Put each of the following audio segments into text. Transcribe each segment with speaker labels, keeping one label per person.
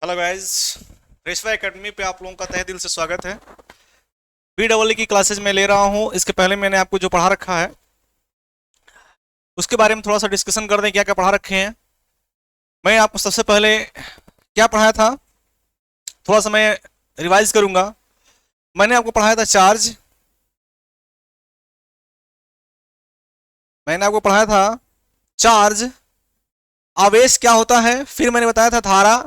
Speaker 1: Hello guys, रेशवा academy पे आप लोगों का तहे दिल से स्वागत है। BEE की क्लासेज में ले रहा हूँ। इसके पहले मैंने आपको जो पढ़ा रखा है उसके बारे में थोड़ा सा डिस्कशन कर दें, क्या क्या पढ़ा रखे हैं। मैं आपको सबसे पहले क्या पढ़ाया था थोड़ा सा मैं रिवाइज करूंगा। मैंने आपको पढ़ाया था चार्ज, मैंने आपको पढ़ाया था चार्ज, आवेश क्या होता है, फिर मैंने बताया था धारा,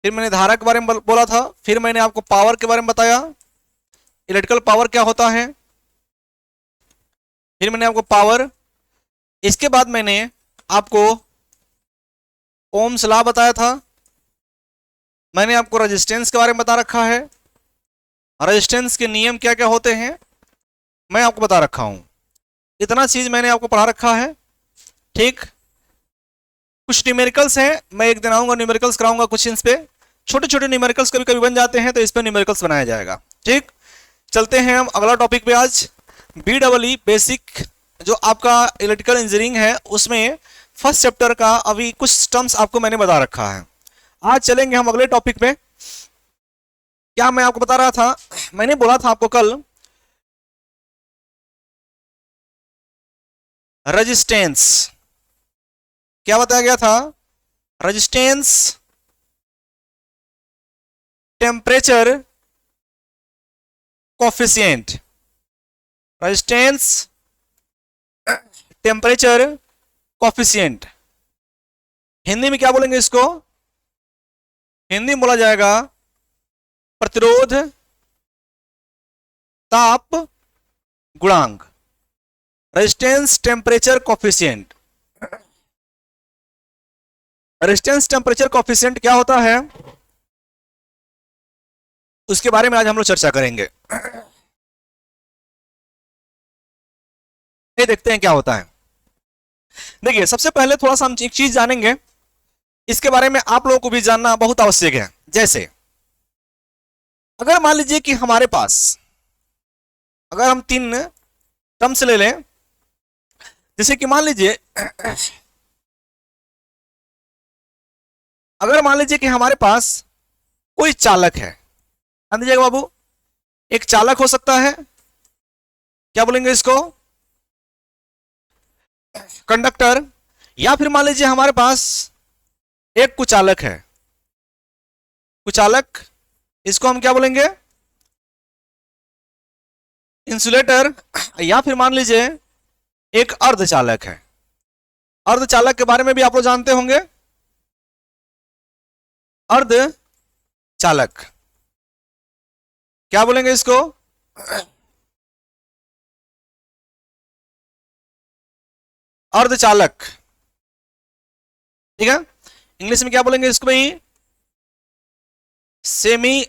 Speaker 1: फिर मैंने धारा के बारे में बोला था, फिर मैंने आपको पावर के बारे में बताया, इलेक्ट्रिकल पावर क्या होता है, फिर मैंने आपको पावर, इसके बाद मैंने आपको ओम्स लॉ बताया था, मैंने आपको रेजिस्टेंस के बारे में बता रखा है, रेजिस्टेंस के नियम क्या क्या होते हैं मैं आपको बता रखा हूं। इतना चीज मैंने आपको पढ़ा रखा है। ठीक, कुछ न्यूमेरिकल्स हैं, मैं एक दिन आऊंगा न्यूमेरिकल्स कराऊंगा कुछ। इन पे छोटे छोटे न्यूमेरिकल्स कभी कभी बन जाते हैं तो इस पे न्यूमेरिकल्स बनाया जाएगा। ठीक, चलते हैं हम अगला टॉपिक पे। आज BEE बेसिक जो आपका इलेक्ट्रिकल इंजीनियरिंग है उसमें फर्स्ट चैप्टर का अभी कुछ टर्म्स आपको मैंने बता रखा है। आज चलेंगे हम अगले टॉपिक पे। क्या मैं आपको बता रहा था, मैंने बोला था आपको कल रेजिस्टेंस, क्या बताया गया था, resistance, temperature coefficient, resistance, temperature coefficient. Hindi में क्या बोलेंगे इसको, हिंदी में बोला जाएगा प्रतिरोध ताप गुणांक, resistance temperature coefficient. Resistance temperature coefficient क्या होता है उसके बारे में आज हम लोग चर्चा करेंगे। ये देखते हैं क्या होता है। देखिए, सबसे पहले थोड़ा सा हम एक चीज जानेंगे, इसके बारे में आप लोगों को भी जानना बहुत आवश्यक है। जैसे अगर मान लीजिए कि हमारे पास, अगर हम तीन टर्म्स ले लें, जैसे कि मान लीजिए, अगर मान लीजिए कि हमारे पास कोई चालक है, ध्यान दीजिएगा बाबू, एक चालक हो सकता है, क्या बोलेंगे इसको, कंडक्टर, या फिर मान लीजिए हमारे पास एक कुचालक है, कुचालक, इसको हम क्या बोलेंगे, इंसुलेटर, या फिर मान लीजिए एक अर्धचालक है। अर्धचालक के बारे में भी आप लोग जानते होंगे, अर्धचालक क्या बोलेंगे इसको, अर्धचालक। ठीक है, इंग्लिश में क्या बोलेंगे इसको भाई, सेमी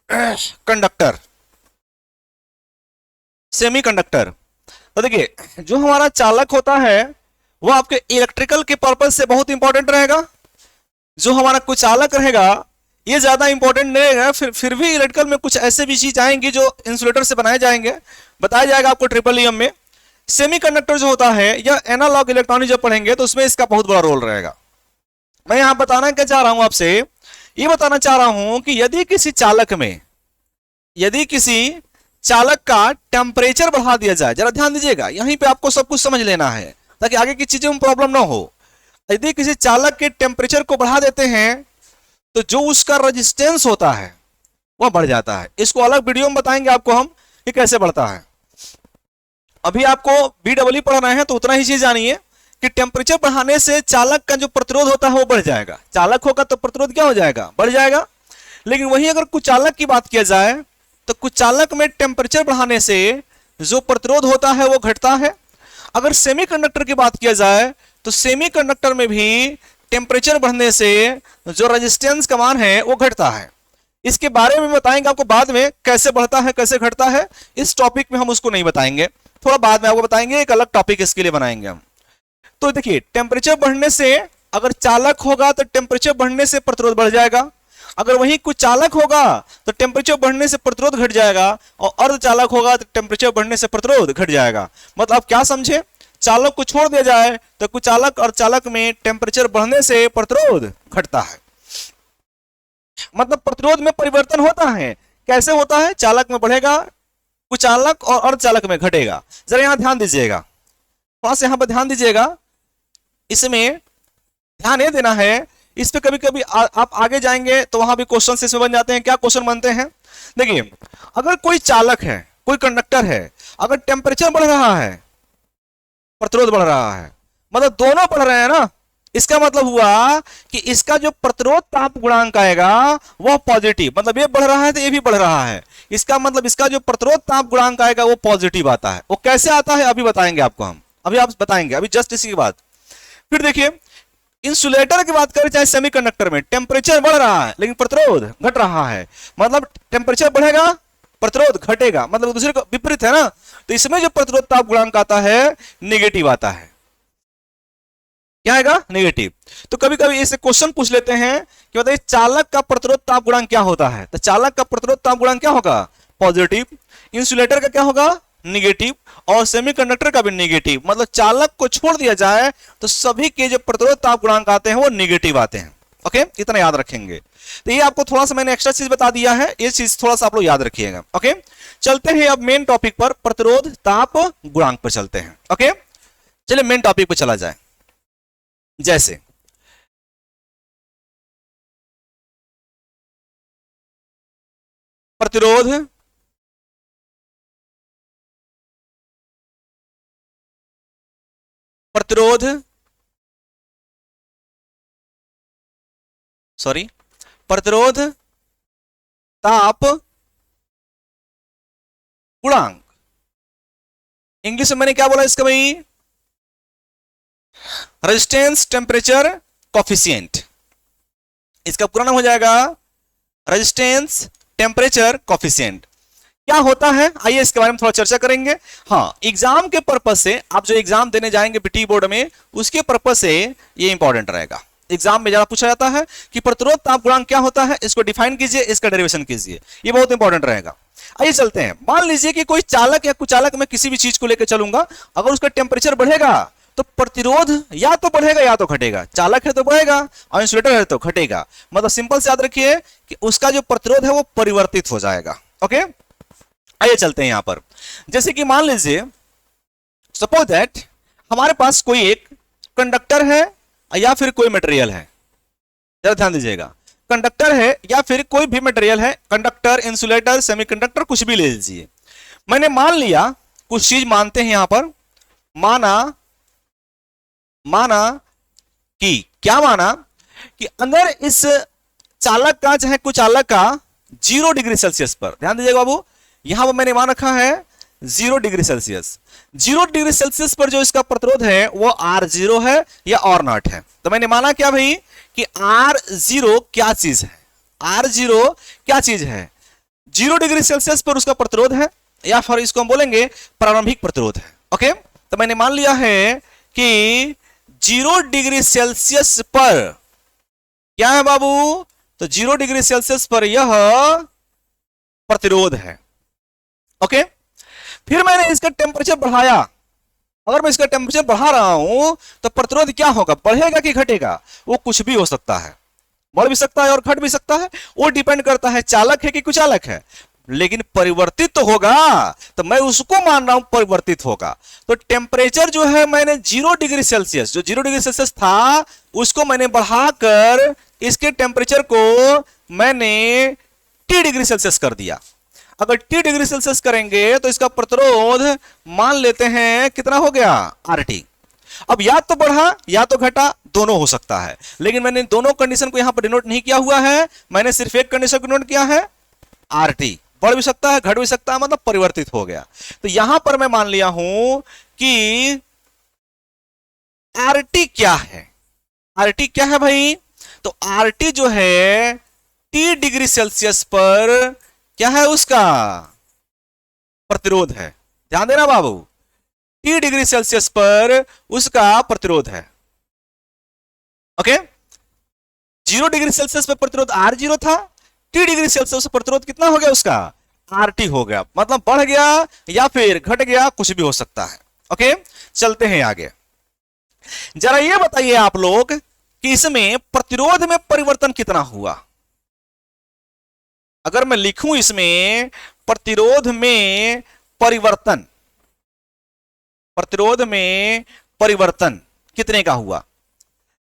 Speaker 1: कंडक्टर, सेमी कंडक्टर। तो देखिए, जो हमारा चालक होता है वो आपके इलेक्ट्रिकल के पर्पज से बहुत इंपॉर्टेंट रहेगा। जो हमारा कुचालक रहेगा ये ज्यादा इंपॉर्टेंट नहीं रहेगा। फिर भी इलेक्ट्रिकल में कुछ ऐसे भी चीज आएंगी जो इंसुलेटर से बनाए जाएंगे, बताया जाएगा आपको ट्रिपल में। सेमीकंडक्टर जो होता है या एनालॉग इलेक्ट्रॉनिक जब पढ़ेंगे तो उसमें इसका बहुत बड़ा रोल रहेगा। मैं यहां बताना क्या चाह रहा हूं आपसे, ये बताना चाह रहा हूं कि यदि किसी चालक में, यदि किसी चालक का टेम्परेचर बढ़ा दिया जाए, जरा ध्यान दीजिएगा, यहीं पे आपको सब कुछ समझ लेना है ताकि आगे की चीजों में प्रॉब्लम ना हो। यदि किसी चालक के टेम्परेचर को बढ़ा देते हैं तो जो उसका रेजिस्टेंस होता है वह बढ़ जाता है। इसको अलग वीडियो में बताएंगे आपको हम कि कैसे बढ़ता है। अभी आपको BEE पढ़ना है तो उतना ही चीज जानिए कि टेम्परेचर बढ़ाने से चालक का जो प्रतिरोध होता है वो बढ़ जाएगा। चालक होगा तो प्रतिरोध क्या हो जाएगा, बढ़ जाएगा। लेकिन वहीं अगर कुचालक की बात किया जाए तो कुचालक में टेम्परेचर बढ़ाने से जो प्रतिरोध होता है वो घटता है। अगर सेमीकंडक्टर की बात किया जाए तो सेमीकंडक्टर में भी टेम्परेचर बढ़ने से जो रेजिस्टेंस का मान है वो घटता है। इसके बारे में बताएंगे आपको बाद में, कैसे बढ़ता है कैसे घटता है। इस टॉपिक में हम उसको नहीं बताएंगे, थोड़ा बाद में आपको बताएंगे, एक अलग टॉपिक इसके लिए बनाएंगे हम। तो देखिए, टेम्परेचर बढ़ने से, अगर चालक होगा तो टेम्परेचर बढ़ने से प्रतिरोध बढ़ जाएगा। अगर वही कुछ चालक होगा तो टेम्परेचर बढ़ने से प्रतिरोध घट जाएगा, और अर्धचालक होगा तो टेम्परेचर बढ़ने से प्रतिरोध घट जाएगा। मतलब आप क्या समझे, चालक को छोड़ दिया जाए तो कुचालक और चालक में टेम्परेचर बढ़ने से प्रतिरोध घटता है। मतलब प्रतिरोध में परिवर्तन होता है। कैसे होता है? चालक में बढ़ेगा, कुचालक और अर्धचालक में घटेगा। जरा यहां ध्यान दीजिएगा, थोड़ा सा यहां पर ध्यान दीजिएगा। इसमें ध्यान ये देना है, इस पे कभी कभी आप आगे जाएंगे तो वहां भी क्वेश्चन इसमें बन जाते हैं। क्या क्वेश्चन बनते हैं? देखिए, अगर कोई चालक है, कोई कंडक्टर है, अगर टेम्परेचर बढ़ रहा है, प्रतिरोध बढ़ रहा है, मतलब दोनों बढ़ रहे हैं ना, इसका मतलब हुआ कि इसका जो प्रतिरोध ताप गुणांक आएगा वह पॉजिटिव, मतलब ये बढ़ रहा है तो ये भी बढ़ रहा है, इसका मतलब इसका जो प्रतिरोध ताप गुणांक आएगा वो पॉजिटिव आता है। वो कैसे आता है अभी बताएंगे आपको हम, अभी आप बताएंगे, अभी जस्ट इसी के बाद। फिर देखिए, इंसुलेटर की बात करें चाहे सेमीकंडक्टर में, टेम्परेचर बढ़ रहा है लेकिन प्रतिरोध घट रहा है, मतलब टेम्परेचर बढ़ेगा प्रतिरोध घटेगा, मतलब दूसरे को विपरीत है ना। तो इसमें जो प्रतिरोध ताप गुणांक आता है नेगेटिव आता है। क्या आएगा? नेगेटिव। तो कभी कभी इससे क्वेश्चन पूछ लेते हैं कि बताइए चालक का प्रतिरोध ताप गुणांक क्या होता है? तो चालक का प्रतिरोध ताप गुणांक क्या होगा? पॉजिटिव। इंसुलेटर का क्या होगा? निगेटिव। और सेमीकंडक्टर का भी निगेटिव। मतलब चालक को छोड़ दिया जाए तो सभी के जो प्रतिरोध ताप गुणांक आते हैं वो निगेटिव आते हैं। ओके, इतना याद रखेंगे। तो ये आपको थोड़ा सा मैंने एक्स्ट्रा चीज बता दिया है, ये चीज थोड़ा सा आप लोग याद रखिएगा। ओके, चलते हैं अब मेन टॉपिक पर, प्रतिरोध ताप गुणांक पर चलते हैं। ओके, चलिए मेन टॉपिक पर चला जाए। जैसे प्रतिरोध प्रतिरोध सॉरी प्रतिरोध ताप गुणांक, इंग्लिश में मैंने क्या बोला इसका भाई? Resistance temperature coefficient. इसका पूरा नाम हो जाएगा रेजिस्टेंस टेम्परेचर कॉफिशिएंट। क्या होता है आइए इसके बारे में थोड़ा चर्चा करेंगे। हाँ, एग्जाम के पर्पज से, आप जो एग्जाम देने जाएंगे पीटी बोर्ड में, उसके पर्पज से ये इंपॉर्टेंट रहेगा। एग्जाम में ज्यादा पूछा जाता है कि प्रतिरोध ताप गुणांक क्या होता है, इसको डिफाइन कीजिए, इसका डेरिवेशन कीजिए, ये बहुत इंपॉर्टेंट रहेगा। आइए चलते हैं। मान लीजिए कि कोई चालक या कुचालक में किसी भी चीज को लेकर चलूंगा, अगर उसका टेम्परेचर बढ़ेगा तो प्रतिरोध या तो बढ़ेगा या तो घटेगा। चालक है तो बढ़ेगा और इंसुलेटर है तो घटेगा। मतलब सिंपल से याद रखिए कि उसका जो प्रतिरोध है वो परिवर्तित हो जाएगा। ओके, आइए चलते हैं यहां पर। जैसे कि मान लीजिए, सपोज दैट हमारे पास कोई एक कंडक्टर है या फिर कोई मटेरियल है, जरा ध्यान दीजिएगा, कंडक्टर है या फिर कोई भी मटेरियल है, कंडक्टर, इंसुलेटर, सेमीकंडक्टर, कुछ भी ले लीजिए। मैंने मान लिया, कुछ चीज मानते हैं यहां पर, माना कि क्या माना कि अगर इस चालक का चाहे कुचालक का 0 डिग्री सेल्सियस पर, ध्यान दीजिएगा बाबू, यहां पर मैंने मान रखा है 0 डिग्री सेल्सियस। 0 डिग्री सेल्सियस पर जो इसका प्रतिरोध है वो R0 है या R0 है। तो मैंने माना क्या भाई कि R0 क्या चीज है? R0 क्या चीज है? 0 डिग्री सेल्सियस पर उसका प्रतिरोध है, या फिर इसको हम बोलेंगे प्रारंभिक प्रतिरोध है। ओके, तो मैंने मान लिया है कि 0 डिग्री सेल्सियस पर क्या है बाबू? तो 0 डिग्री सेल्सियस पर यह प्रतिरोध है। ओके, फिर मैंने इसका टेम्परेचर बढ़ाया। अगर मैं इसका टेम्परेचर बढ़ा रहा हूं तो प्रतिरोध क्या होगा? बढ़ेगा कि घटेगा? वो कुछ भी हो सकता है, बढ़ भी सकता है और घट भी सकता है, वो डिपेंड करता है चालक है कि कुचालक है, लेकिन परिवर्तित तो होगा। तो मैं उसको मान रहा हूं परिवर्तित होगा। तो टेम्परेचर जो है मैंने 0 डिग्री सेल्सियस, जो 0 डिग्री सेल्सियस था उसको मैंने बढ़ाकर इसके टेम्परेचर को मैंने T डिग्री सेल्सियस कर दिया। अगर T डिग्री सेल्सियस करेंगे तो इसका प्रतिरोध मान लेते हैं कितना हो गया? RT। अब या तो बढ़ा या तो घटा, दोनों हो सकता है, लेकिन मैंने दोनों कंडीशन को यहां पर डिनोट नहीं किया हुआ है, मैंने सिर्फ एक कंडीशन को डिनोट किया है, RT। बढ़ भी सकता है, घट भी सकता है, मतलब परिवर्तित हो गया। तो यहां पर मैं मान लिया हूं कि RT क्या है? RT क्या है भाई? तो RT जो है T डिग्री सेल्सियस पर क्या है? उसका प्रतिरोध है। ध्यान देना बाबू, T डिग्री सेल्सियस पर उसका प्रतिरोध है। ओके, 0 डिग्री सेल्सियस पर प्रतिरोध R0 था, T डिग्री सेल्सियस पर प्रतिरोध कितना हो गया? उसका RT हो गया। मतलब बढ़ गया या फिर घट गया, कुछ भी हो सकता है। ओके, चलते हैं आगे। जरा ये बताइए आप लोग कि इसमें प्रतिरोध में परिवर्तन कितना हुआ। अगर मैं लिखूं इसमें प्रतिरोध में परिवर्तन, प्रतिरोध में परिवर्तन कितने का हुआ,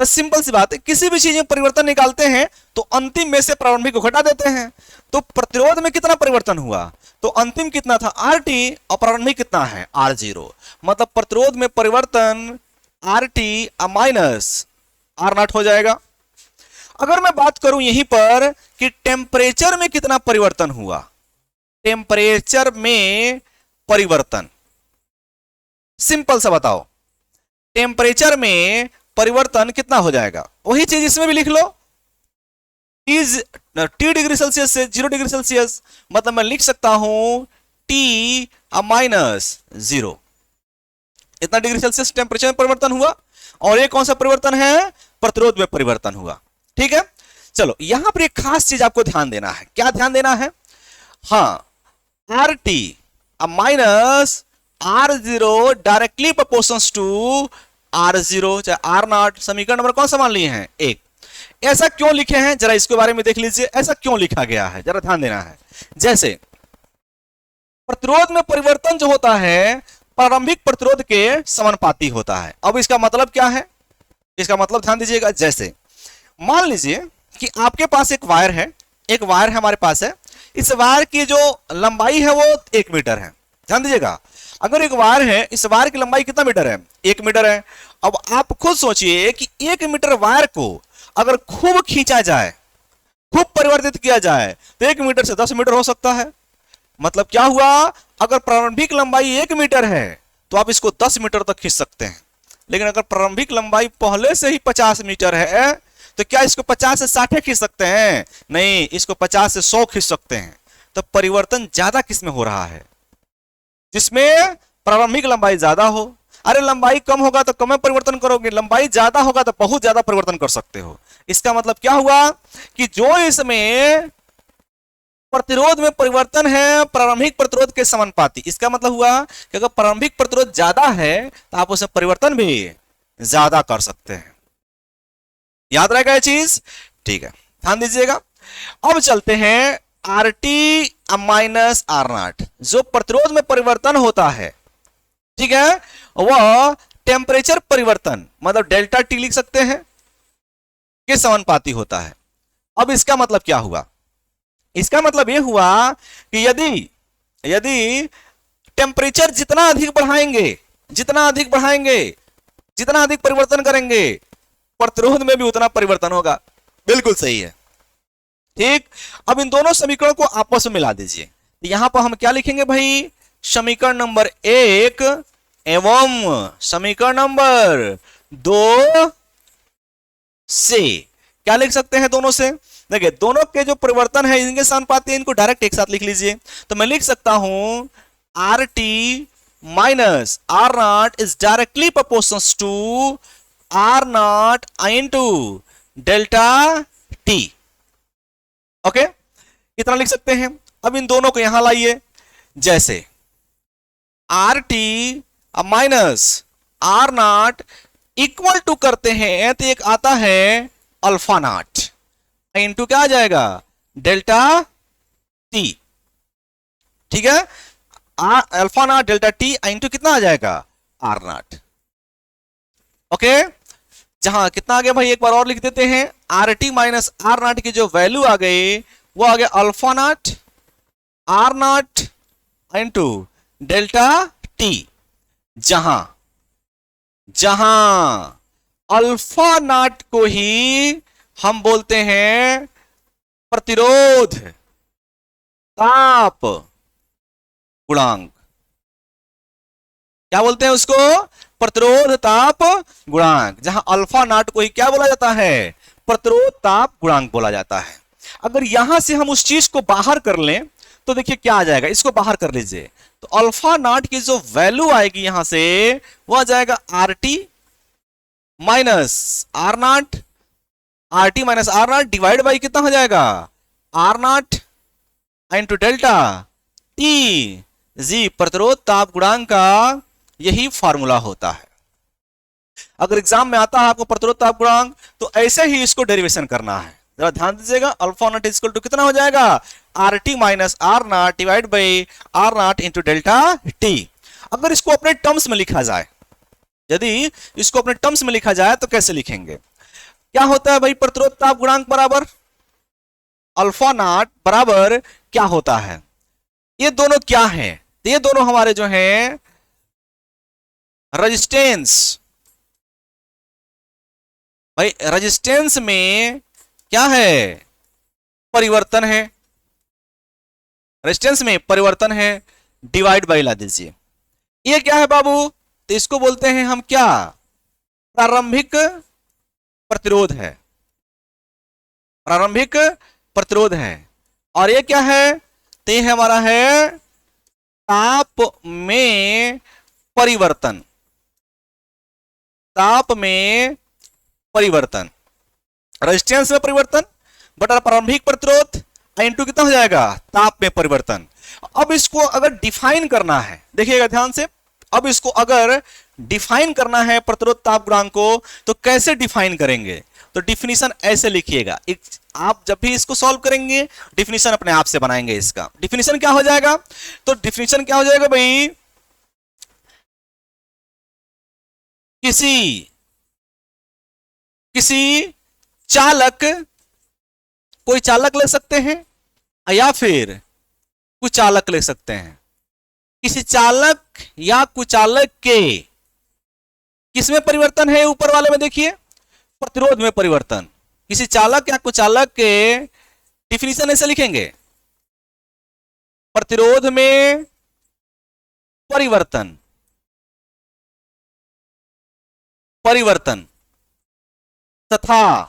Speaker 1: तो सिंपल सी बात है, किसी भी चीज में परिवर्तन निकालते हैं तो अंतिम में से प्रारंभिक को घटा देते हैं। तो प्रतिरोध में कितना परिवर्तन हुआ, तो अंतिम कितना था RT और प्रारंभिक कितना है R0, मतलब प्रतिरोध में परिवर्तन RT माइनस R0 हो जाएगा। अगर मैं बात करूं यहीं पर कि टेम्परेचर में कितना परिवर्तन हुआ, टेम्परेचर में परिवर्तन, सिंपल सा बताओ, टेम्परेचर में परिवर्तन कितना हो जाएगा, वही चीज इसमें भी लिख लो, T डिग्री सेल्सियस से 0 डिग्री सेल्सियस, मतलब मैं लिख सकता हूं T माइनस 0, इतना डिग्री सेल्सियस टेम्परेचर में परिवर्तन हुआ। और ये कौन सा परिवर्तन है, प्रतिरोध में परिवर्तन हुआ। ठीक है, चलो यहां पर एक खास चीज आपको ध्यान देना है, क्या ध्यान देना है, हाँ, RT minus R0 directly proportional to R0 चाहे R0, समीकरण नंबर कौन सा मान लिए हैं, 1। ऐसा क्यों लिखे हैं, जरा इसके बारे में देख लीजिए, ऐसा क्यों लिखा गया है, जरा ध्यान देना है। जैसे प्रतिरोध में परिवर्तन जो होता है प्रारंभिक प्रतिरोध के समानुपाती होता है। अब इसका मतलब क्या है, इसका मतलब ध्यान दीजिएगा, जैसे मान लीजिए कि आपके पास एक वायर है, एक वायर है हमारे पास है, इस वायर की जो लंबाई है वो 1 मीटर है। ध्यान दीजिएगा, अगर एक वायर है, इस वायर की लंबाई कितना मीटर है, 1 मीटर है। अब आप खुद सोचिए कि 1 मीटर वायर को अगर खूब खींचा जाए, खूब परिवर्तित किया जाए तो 1 मीटर से 10 मीटर हो सकता है। मतलब क्या हुआ, अगर प्रारंभिक लंबाई 1 मीटर है तो आप इसको 10 मीटर तक खींच सकते हैं, लेकिन अगर प्रारंभिक लंबाई पहले से ही 50 मीटर है तो क्या इसको 50 से 60 खींच सकते हैं, नहीं, इसको 50 से 100 खींच सकते हैं। तो परिवर्तन ज्यादा किसमें हो रहा है, जिसमें प्रारंभिक लंबाई ज्यादा हो। अरे लंबाई कम होगा तो कम में परिवर्तन करोगे, लंबाई ज्यादा होगा तो बहुत ज्यादा परिवर्तन कर सकते हो। इसका मतलब क्या हुआ कि जो इसमें प्रतिरोध में परिवर्तन है प्रारंभिक प्रतिरोध के समानुपाती, इसका मतलब हुआ कि अगर प्रारंभिक प्रतिरोध ज्यादा है तो आप उसमें परिवर्तन भी ज्यादा कर सकते हैं। याद रहेगा ये चीज, ठीक है, ध्यान दीजिएगा। अब चलते हैं RT माइनस R0, जो प्रतिरोध में परिवर्तन होता है, ठीक है, वह टेम्परेचर परिवर्तन मतलब डेल्टा T लिख सकते हैं के समानुपाती होता है। अब इसका मतलब क्या हुआ, इसका मतलब यह हुआ कि यदि टेम्परेचर जितना अधिक बढ़ाएंगे, जितना अधिक बढ़ाएंगे, जितना अधिक परिवर्तन करेंगे, प्रतिरोध में भी उतना परिवर्तन होगा। बिल्कुल सही है, ठीक। अब इन दोनों समीकरणों को आपस में मिला दीजिए। यहां पर हम क्या लिखेंगे भाई, समीकरण नंबर 1 एवं समीकरण नंबर 2 से क्या लिख सकते हैं, दोनों से देखिए, दोनों के जो परिवर्तन है इनके समानुपाती है, इनको डायरेक्ट एक साथ लिख लीजिए। तो मैं लिख सकता हूं RT minus R0 is directly proportional to R0 into delta T। Okay, कितना लिख सकते हैं। अब इन दोनों को यहां लाइए, जैसे RT minus R0 equal to करते हैं तो एक आता है अल्फा नॉट इंटू क्या आ जाएगा, डेल्टा T, ठीक है, alpha not delta T into कितना आ जाएगा R0। ओके, जहां कितना आ गया भाई, एक बार और लिख देते हैं, RT माइनस R0 की जो वैल्यू आ गई वो आ गया alpha not R0 into delta T, जहां अल्फा नॉट को ही हम बोलते हैं प्रतिरोध ताप गुणांक। क्या बोलते हैं उसको, प्रतिरोध ताप गुणांक, जहां अल्फा नॉट को ही क्या बोला जाता है, प्रतिरोध ताप गुणांक बोला जाता है। अगर यहां से हम उस चीज को बाहर कर लें तो देखिए क्या आ जाएगा, इसको बाहर कर लीजिए तो अल्फा नॉट की जो वैल्यू आएगी यहां से वो आ जाएगा RT minus R0, RT minus R0 divide by कितना हो जाएगा, R0 इंटू डेल्टा T जी, प्रतिरोध ताप गुणांक का यही फॉर्मूला होता है। अगर एग्जाम में आता है आपको प्रतिरोध ताप गुणांक, तो ऐसे ही इसको डेरिवेशन करना है। जरा ध्यान दीजिएगा, अल्फा नॉट इक्वल टू कितना हो जाएगा, R T minus R naught divide by R naught into delta T. अगर इसको अपने टर्म्स में लिखा जाए, यदि इसको अपने टर्म्स में लिखा जाए तो कैसे लिखेंगे, क्या होता है भाई, प्रतिरोध ताप गुणांक बराबर अल्फा नॉट बराबर क्या होता है, ये दोनों क्या है, ये दोनों हमारे जो हैं रेजिस्टेंस। भाई रेजिस्टेंस में क्या है, परिवर्तन है, रेजिस्टेंस में परिवर्तन है, डिवाइड बाई ला दीजिए। ये क्या है बाबू, तो इसको बोलते हैं हम क्या, प्रारंभिक प्रतिरोध है, प्रारंभिक प्रतिरोध है। और ये क्या है, तो ये हमारा है ताप में परिवर्तन, ताप में परिवर्तन, रेजिस्टेंस में परिवर्तन बटा प्रारंभिक प्रतिरोध इनटू कितना हो जाएगा, ताप में परिवर्तन। अब इसको अगर डिफाइन करना है, देखिएगा ध्यान से, अब इसको अगर डिफाइन करना है प्रतिरोध ताप गुणांक को, तो कैसे डिफाइन करेंगे, तो डिफिनीशन ऐसे लिखिएगा। आप जब भी इसको सॉल्व करेंगे डिफिनीशन अपने आप से बनाएंगे। इसका डिफिनीशन क्या हो जाएगा, तो डिफिनीशन क्या हो जाएगा भाई, किसी चालक, कोई चालक ले सकते हैं या फिर कुचालक ले सकते हैं, किसी चालक या कुचालक के किसमें परिवर्तन है, ऊपर वाले में देखिए प्रतिरोध में परिवर्तन, किसी चालक या कुचालक के डिफिनीशन ऐसे लिखेंगे, प्रतिरोध में परिवर्तन, परिवर्तन तथा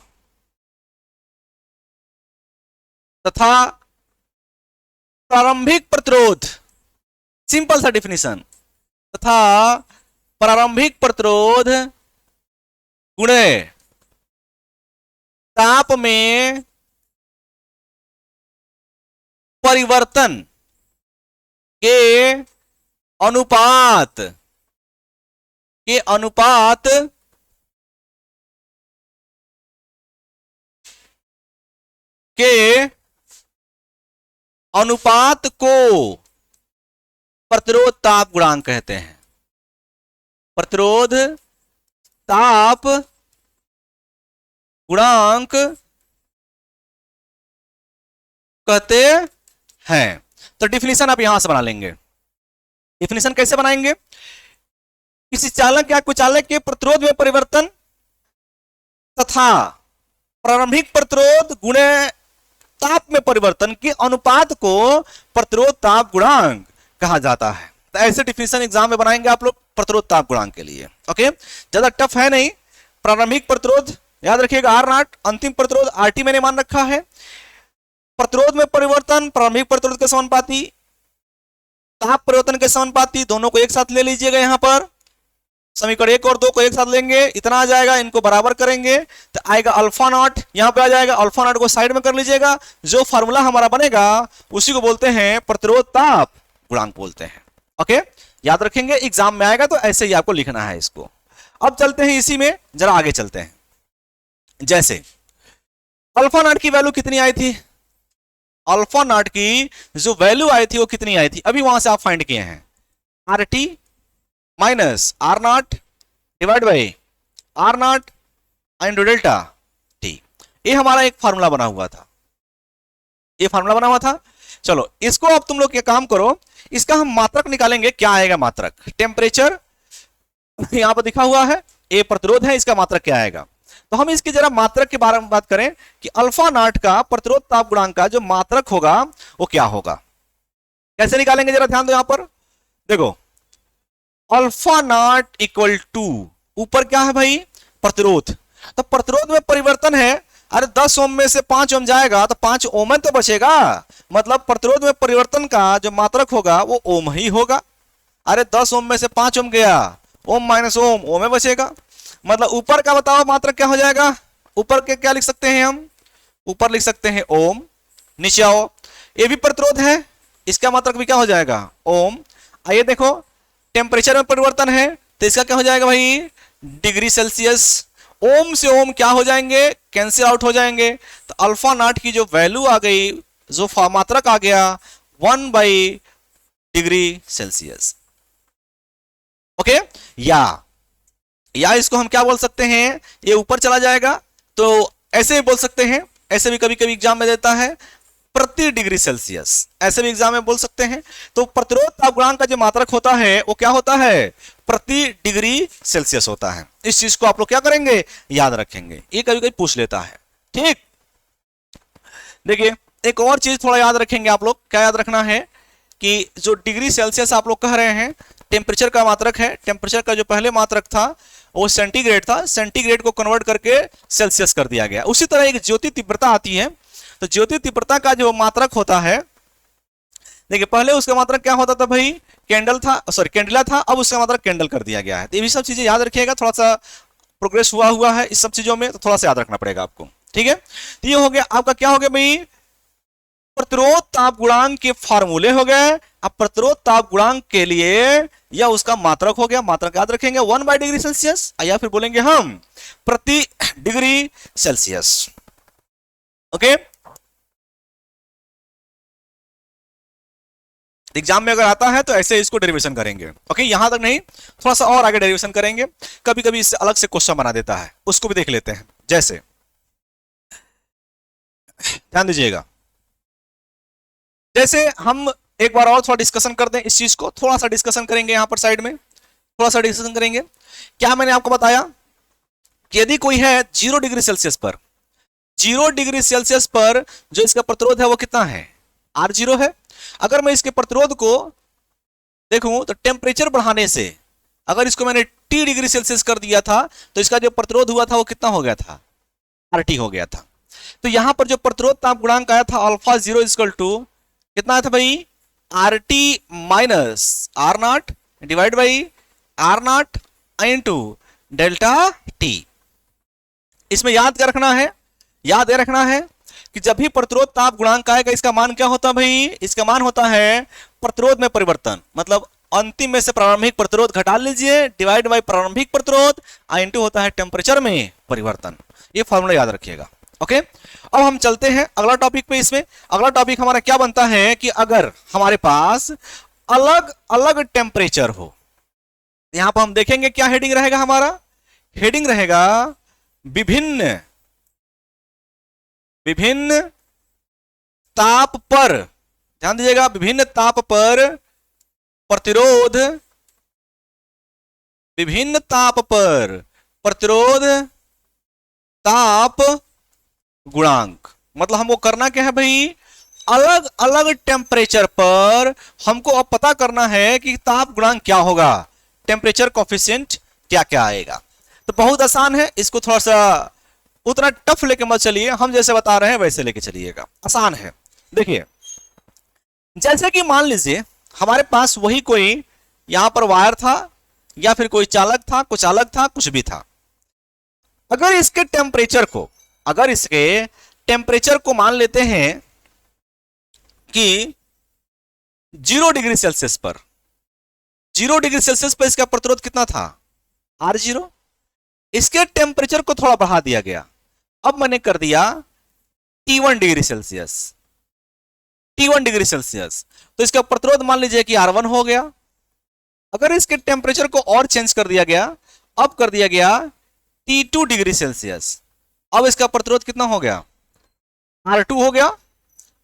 Speaker 1: प्रारंभिक प्रतिरोध, सिंपल सा डिफिनीशन, तथा प्रारंभिक प्रतिरोध गुणे ताप में परिवर्तन के अनुपात को प्रतिरोध ताप गुणांक कहते हैं, प्रतिरोध ताप गुणांक कहते हैं। तो डिफिनीशन आप यहां से बना लेंगे। डिफिनीशन कैसे बनाएंगे, किसी चालक या कुचालक के प्रतिरोध में परिवर्तन तथा प्रारंभिक प्रतिरोध गुणे ताप में परिवर्तन के अनुपात को प्रतिरोध ताप गुणांक कहा जाता है। तो ऐसे डिफिनीशन एग्जाम में बनाएंगे आप लोग प्रतिरोध ताप गुणांक के लिए। ओके, ज्यादा टफ है नहीं। प्रारंभिक प्रतिरोध याद रखिएगा आर नॉट, अंतिम प्रतिरोध आर टी मैंने मान रखा है। प्रतिरोध में परिवर्तन प्रारंभिक प्रतिरोध के समानुपाती, ताप परिवर्तन के समानुपाती, दोनों को एक साथ ले लीजिएगा। यहां पर समीकरण 1 और 2 को एक साथ लेंगे, इतना आ जाएगा, इनको बराबर करेंगे तो आएगा अल्फा नॉट, यहां पे आ जाएगा। अल्फा नॉट को साइड में कर लीजिएगा, जो फार्मूला हमारा बनेगा उसी को बोलते हैं प्रतिरोध ताप गुणांक बोलते हैं। ओके, याद रखेंगे, एग्जाम में आएगा तो ऐसे ही आपको लिखना है इसको। अब चलते हैं इसी में, जरा आगे चलते हैं। जैसे अल्फा नॉट की वैल्यू कितनी आई थी, अल्फा नॉट की जो वैल्यू आई थी वो कितनी आई थी, अभी वहां से आप फाइंड किए हैं, R T minus R naught divide by R naught into delta T. ये हमारा एक फार्मूला बना हुआ था, ये फार्मूला बना हुआ था। चलो इसको अब तुम लोग ये काम करो, इसका हम मात्रक निकालेंगे। क्या आएगा मात्रक, टेम्परेचर यहां पर दिखा हुआ है, ये प्रतिरोध है, इसका मात्रक क्या आएगा। तो हम इसकी जरा मात्रक के बारे में बात करें कि अल्फा नॉट का प्रतिरोध ताप गुणांक का जो मात्रक होगा वो क्या होगा, कैसे निकालेंगे जरा ध्यान दो। यहां पर देखो, अल्फा नॉट इक्वल टू, ऊपर क्या है भाई, प्रतिरोध, तो प्रतिरोध में परिवर्तन है। अरे 10 ओम में से 5 ओम जाएगा तो 5 ओम तो बचेगा, मतलब प्रतिरोध में परिवर्तन का जो मात्रक होगा वो ओम ही होगा। अरे 10 ओम में से 5 ओम गया, ओम माइनस ओम, ओम में बचेगा। मतलब ऊपर का बताओ मात्रक क्या हो जाएगा, ऊपर के क्या लिख सकते हैं हम, ऊपर लिख सकते हैं ओम। नीचे आओ, ये भी प्रतिरोध है, इसका मात्रक भी क्या हो जाएगा, ओम। आइए देखो, टेम्परेचर में परिवर्तन है तो इसका क्या हो जाएगा भाई, डिग्री सेल्सियस। ओम से ओम क्या हो जाएंगे, कैंसिल आउट हो जाएंगे। तो अल्फा नॉट की जो वैल्यू आ गई, जो मात्रक आ गया 1/डिग्री सेल्सियस। ओके, या इसको हम क्या बोल सकते हैं, ये ऊपर चला जाएगा तो ऐसे भी बोल सकते हैं, ऐसे भी कभी कभी एग्जाम में देता है प्रति डिग्री सेल्सियस, ऐसे भी एग्जाम में बोल सकते हैं। तो प्रतिरोध ताप गुणांक का जो मात्रक होता है वो क्या होता है, प्रति डिग्री सेल्सियस होता है। इस चीज को आप लोग क्या करेंगे, याद रखेंगे, ये कभी कभी पूछ लेता है। ठीक, देखिए एक और चीज थोड़ा याद रखेंगे आप लोग, क्या याद रखना है कि जो डिग्री सेल्सियस आप लोग कह रहे हैं टेम्परेचर का मात्रक है, टेम्परेचर का जो पहले मात्रक था वो सेंटीग्रेड था, सेंटीग्रेड को कन्वर्ट करके सेल्सियस कर दिया गया। उसी तरह एक ज्योति तीव्रता आती है, तो ज्योति तीव्रता का जो मात्रक होता है, देखिए पहले उसका मात्रक क्या होता था भाई, कैंडल था, सॉरी कैंडिला था, अब उसका मात्रक कैंडल कर दिया गया है। तो ये भी सब चीजें याद रखिएगा, थोड़ा सा प्रोग्रेस हुआ है इस सब चीजों में, तो थोड़ा सा याद रखना पड़ेगा आपको। ठीक है, तो ये हो गया आपका, क्या हो गया भाई, प्रतिरोध ताप गुणांक के फार्मूले हो गए। अब प्रतिरोध ताप गुणांक के लिए या उसका मात्रक हो गया, मात्रक याद रखेंगे 1/डिग्री सेल्सियस, या फिर बोलेंगे हम प्रति डिग्री सेल्सियस। ओके, एग्जाम में अगर आता है तो ऐसे इसको डेरिवेशन करेंगे। ओके, यहां तक नहीं, थोड़ा सा और आगे डेरिवेशन करेंगे, कभी कभी इससे अलग से क्वेश्चन बना देता है, उसको भी देख लेते हैं। जैसे ध्यान दीजिएगा, जैसे हम एक बार और थोड़ा डिस्कशन कर दें इस चीज को, थोड़ा सा डिस्कशन करेंगे यहां पर साइड में, थोड़ा सा डिस्कशन करेंगे। क्या मैंने आपको बताया कि यदि कोई है 0 डिग्री सेल्सियस पर, 0 डिग्री सेल्सियस पर जो इसका प्रतिरोध है वो कितना है, R0 है। अगर मैं इसके प्रतिरोध को देखूं तो टेम्परेचर बढ़ाने से, अगर इसको मैंने T डिग्री सेल्सियस कर दिया था तो इसका जो प्रतिरोध हुआ था वो कितना हो गया था, RT हो गया था। तो यहां पर जो प्रतिरोध ताप गुणांक आया था अल्फा 0 इक्वल टू कितना आया था भाई, RT minus R0 divide by R0 into delta T। इसमें याद क्या रखना है, याद ये रखना है कि जब भी प्रतिरोध ताप गुणांक आएगा इसका मान क्या होता है भाई, इसका मान होता है प्रतिरोध में परिवर्तन, मतलब अंतिम में से प्रारंभिक प्रतिरोध घटा लीजिए डिवाइड बाय प्रारंभिक प्रतिरोध, इनटू होता है टेम्परेचर में परिवर्तन। ये फॉर्मूला याद रखिएगा। ओके, अब हम चलते हैं अगला टॉपिक पे। इसमें अगला टॉपिक हमारा क्या बनता है कि अगर हमारे पास अलग अलग टेम्परेचर हो, यहां पर हम देखेंगे क्या हेडिंग रहेगा हमारा, हेडिंग रहेगा विभिन्न विभिन्न ताप पर, ध्यान दीजिएगा, विभिन्न ताप पर प्रतिरोध, विभिन्न ताप पर प्रतिरोध ताप गुणांक। मतलब हमको करना क्या है भाई, अलग अलग टेम्परेचर पर हमको अब पता करना है कि ताप गुणांक क्या होगा, टेम्परेचर कोफिशिएंट क्या क्या आएगा। तो बहुत आसान है, इसको थोड़ा सा उतना टफ लेके मत चलिए, हम जैसे बता रहे हैं वैसे लेके चलिएगा, आसान है। देखिए जैसे कि मान लीजिए हमारे पास वही कोई यहां पर वायर था, या फिर कोई चालक था, कुछ अलग था, कुछ भी था। अगर इसके टेम्परेचर को, अगर इसके टेम्परेचर को मान लेते हैं कि 0 डिग्री सेल्सियस पर, 0 डिग्री सेल्सियस पर इसका प्रतिरोध कितना था, R0। इसके टेम्परेचर को थोड़ा बढ़ा दिया गया, अब मैंने कर दिया T1 degree Celsius, T1 degree Celsius, तो इसका प्रतिरोध मान लीजिए कि R1 हो गया। अगर इसके टेम्परेचर को और चेंज कर दिया गया, अब कर दिया गया T2 डिग्री सेल्सियस, अब इसका प्रतिरोध कितना हो गया, R2 हो गया।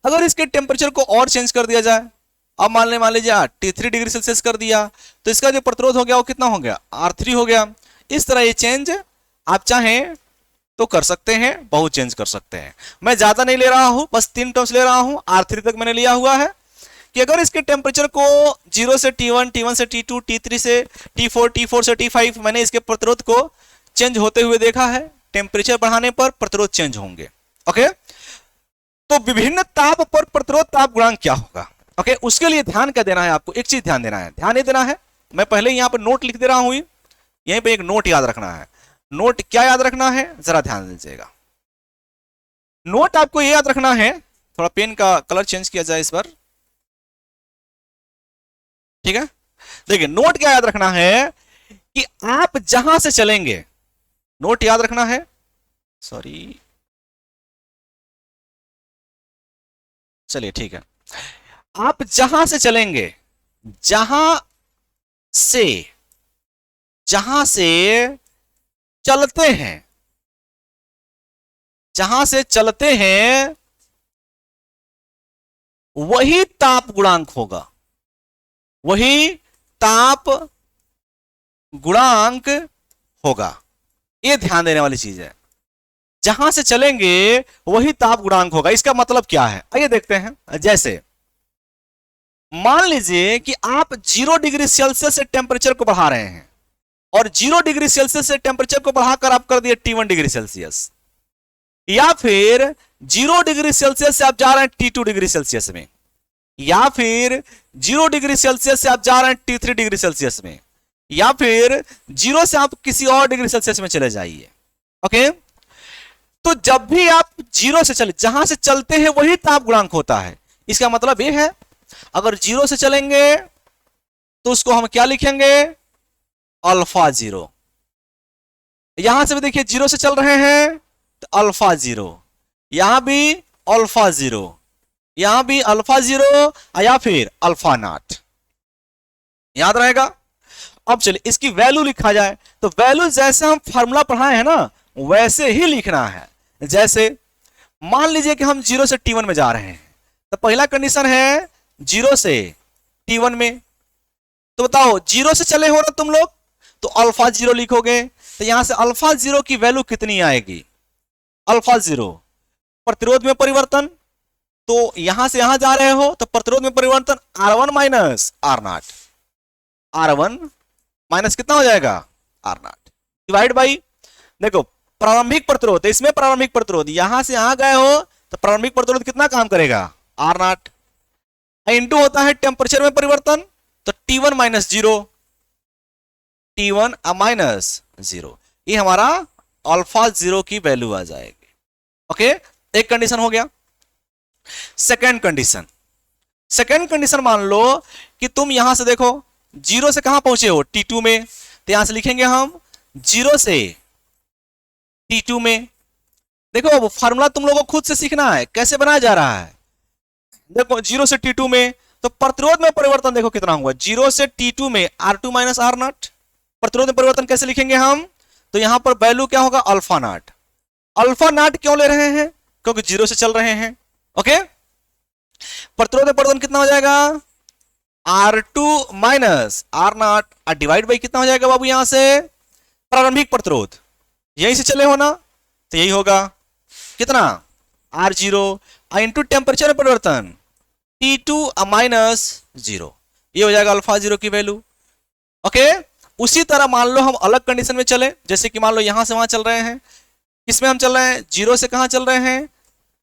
Speaker 1: अगर इसके टेम्परेचर को और चेंज कर दिया जाए, अब मान लीजिए T3 डिग्री सेल्सियस कर दिया, तो इसका जो प्रतिरोध हो गया वो कितना हो गया, R3 हो गया। इस तरह ये चेंज आप चाहें तो कर सकते हैं, बहुत चेंज कर सकते हैं। मैं ज्यादा नहीं ले रहा हूं, बस 3 टर्म्स ले रहा हूं, R3 तक मैंने लिया हुआ है कि अगर इसके टेम्परेचर को 0 से T1, T1 से T2, T3 से T4, T4 से T5, मैंने इसके प्रतिरोध को चेंज होते हुए देखा है। टेम्परेचर बढ़ाने पर प्रतिरोध चेंज होंगे। ओके, तो विभिन्न ताप पर प्रतिरोध ताप गुणांक क्या होगा। ओके, उसके लिए ध्यान क्या देना है आपको, एक चीज ध्यान देना है, ध्यान ये देना है, मैं पहले यहां पर नोट लिख दे रहा हूं, यहीं पे एक नोट याद रखना है। नोट क्या याद रखना है, जरा ध्यान दीजिएगा। नोट आपको ये याद रखना है, थोड़ा पेन का कलर चेंज किया जाए इस बार, ठीक है। देखिए नोट क्या याद रखना है कि आप जहां से चलेंगे, नोट याद रखना है, सॉरी, चलिए ठीक है, आप जहां से चलेंगे, जहां से, जहां से चलते हैं, जहां से चलते हैं, वही ताप गुणांक होगा, वही ताप गुणांक होगा। यह ध्यान देने वाली चीज है, जहां से चलेंगे वही ताप गुणांक होगा। इसका मतलब क्या है, आइए देखते हैं। जैसे मान लीजिए कि आप 0 डिग्री सेल्सियस से टेम्परेचर को बढ़ा रहे हैं, और 0 डिग्री सेल्सियस से टेम्परेचर को बढ़ाकर आप कर दिए T1 डिग्री सेल्सियस, या फिर 0 डिग्री सेल्सियस से आप जा रहे हैं T2 डिग्री सेल्सियस में, या फिर 0 डिग्री सेल्सियस से आप जा रहे हैं T3 डिग्री सेल्सियस में, या फिर 0 से आप किसी और डिग्री सेल्सियस में चले जाइए। ओके, तो जब भी आप 0 से चले, जहां से चलते हैं वही ताप गुणांक होता है। इसका मतलब यह है, अगर 0 से चलेंगे तो उसको हम क्या लिखेंगे, अल्फा 0। यहां से भी देखिए 0 से चल रहे हैं तो अल्फा 0, यहां भी अल्फा 0, यहां भी अल्फा 0, या फिर अल्फा नॉट, याद रहेगा। अब चलिए इसकी वैल्यू लिखा जाए, तो वैल्यू जैसे हम फार्मूला पढ़ाए हैं ना, वैसे ही लिखना है। जैसे मान लीजिए कि हम 0 से T1 में जा रहे हैं, तो पहला कंडीशन है 0 से T1 में, तो बताओ 0 से चले हो ना तुम लोग, तो अल्फा 0 लिखोगे, तो यहां से अल्फा 0 की वैल्यू कितनी आएगी, अल्फा 0, प्रतिरोध में परिवर्तन, तो यहां से यहां जा रहे हो तो प्रतिरोध में परिवर्तन R1 minus R0, R1 minus कितना हो जाएगा R0, डिवाइड बाई, देखो प्रारंभिक प्रतिरोध, इसमें प्रारंभिक प्रतिरोध, यहां से यहां गए हो तो प्रारंभिक प्रतिरोध कितना काम करेगा R0, इंटू होता है टेम्परेचर में परिवर्तन, तो T1 माइनस 0, T1 माइनस 0, ये हमारा अल्फा 0 की वैल्यू आ जाएगी। ओके, एक कंडीशन हो गया। सेकेंड कंडीशन, सेकेंड कंडीशन मान लो कि तुम यहां से देखो 0 से कहां पहुंचे हो T2 में, तो यहां से लिखेंगे हम 0 से T2 में। देखो अब फार्मूला तुम लोगों को खुद से सीखना है कैसे बनाया जा रहा है। देखो 0 से T2 में, तो प्रतिरोध में परिवर्तन देखो कितना हुआ, 0 से T2 में R2 माइनस R0, प्रतिरोध में परिवर्तन कैसे लिखेंगे हम, तो यहां पर वैल्यू क्या होगा अल्फा नॉट। अल्फा नॉट क्यों ले रहे हैं, क्योंकि 0 से चल रहे हैं। ओके, प्रतिरोध में परिवर्तन कितना हो जाएगा R2 minus R0, divide by कितना हो जाएगा बाबू, यहां से प्रारंभिक प्रतिरोध, यहीं से चले हो ना, तो यही होगा कितना R0, इंटू टेम्परेचर में परिवर्तन T2 माइनस 0, ये हो जाएगा अल्फा 0 की वैल्यू। ओके, उसी तरह मान लो हम अलग कंडीशन में चले, जैसे कि मान लो यहां से वहां चल रहे हैं, किसमें हम चल रहे हैं 0 से कहां चल रहे हैं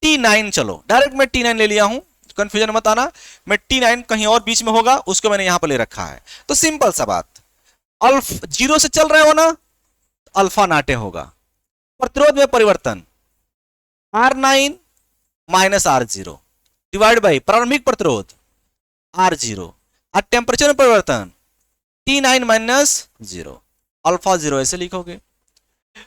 Speaker 1: T9, चलो डायरेक्ट मैं T9 ले लिया हूं, कंफ्यूजन मत आना, मैं T9 कहीं और बीच में होगा उसको मैंने यहां पर ले रखा है। तो सिंपल सा बात, 0 से चल रहे हो ना, अल्फा नाटे होगा, प्रतिरोध में परिवर्तन R9 minus R0, divide by प्रारंभिक प्रतिरोध R0, और टेम्परेचर में परिवर्तन T9 माइनस 0, अल्फा 0 ऐसे लिखोगे।